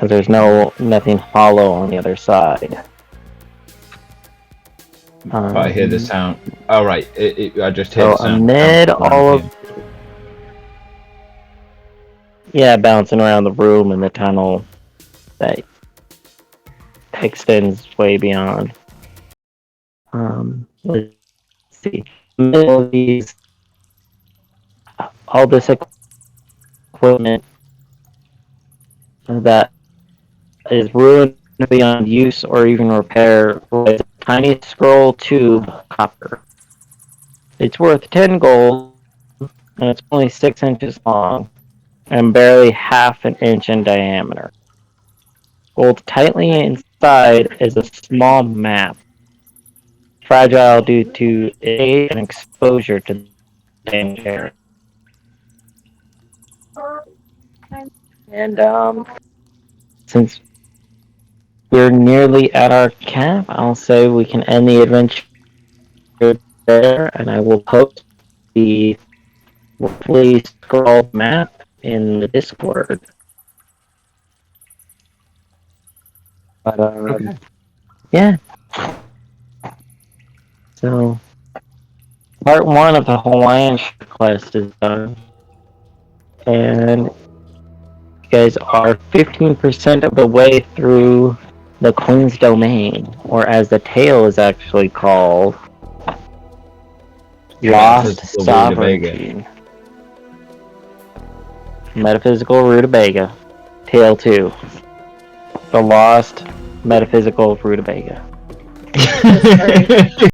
S2: So there's nothing hollow on the other side.
S1: I hear the sound. Oh, right. I just hear the
S2: So
S1: sound.
S2: amid all of bouncing around the room and the tunnel that extends way beyond. Let's see. Middle of these, all this equipment that is ruined beyond use or even repair with a tiny scroll tube copper. It's worth 10 gold, and it's only 6 inches long, and barely half an inch in diameter. Rolled tightly inside is a small map, fragile due to age and exposure to danger. And since we're nearly at our camp, I'll say we can end the adventure there, and I will post the roughly scrawled map in the Discord. But
S1: Okay.
S2: yeah. So part 1 of the Hawaiian quest is done, and you guys are 15% of the way through the Queen's Domain, or as the tale is actually called, Lost
S1: Metaphysical
S2: Sovereignty. Metaphysical Rutabaga. Tale 2. The Lost Metaphysical Rutabaga.
S3: Sorry.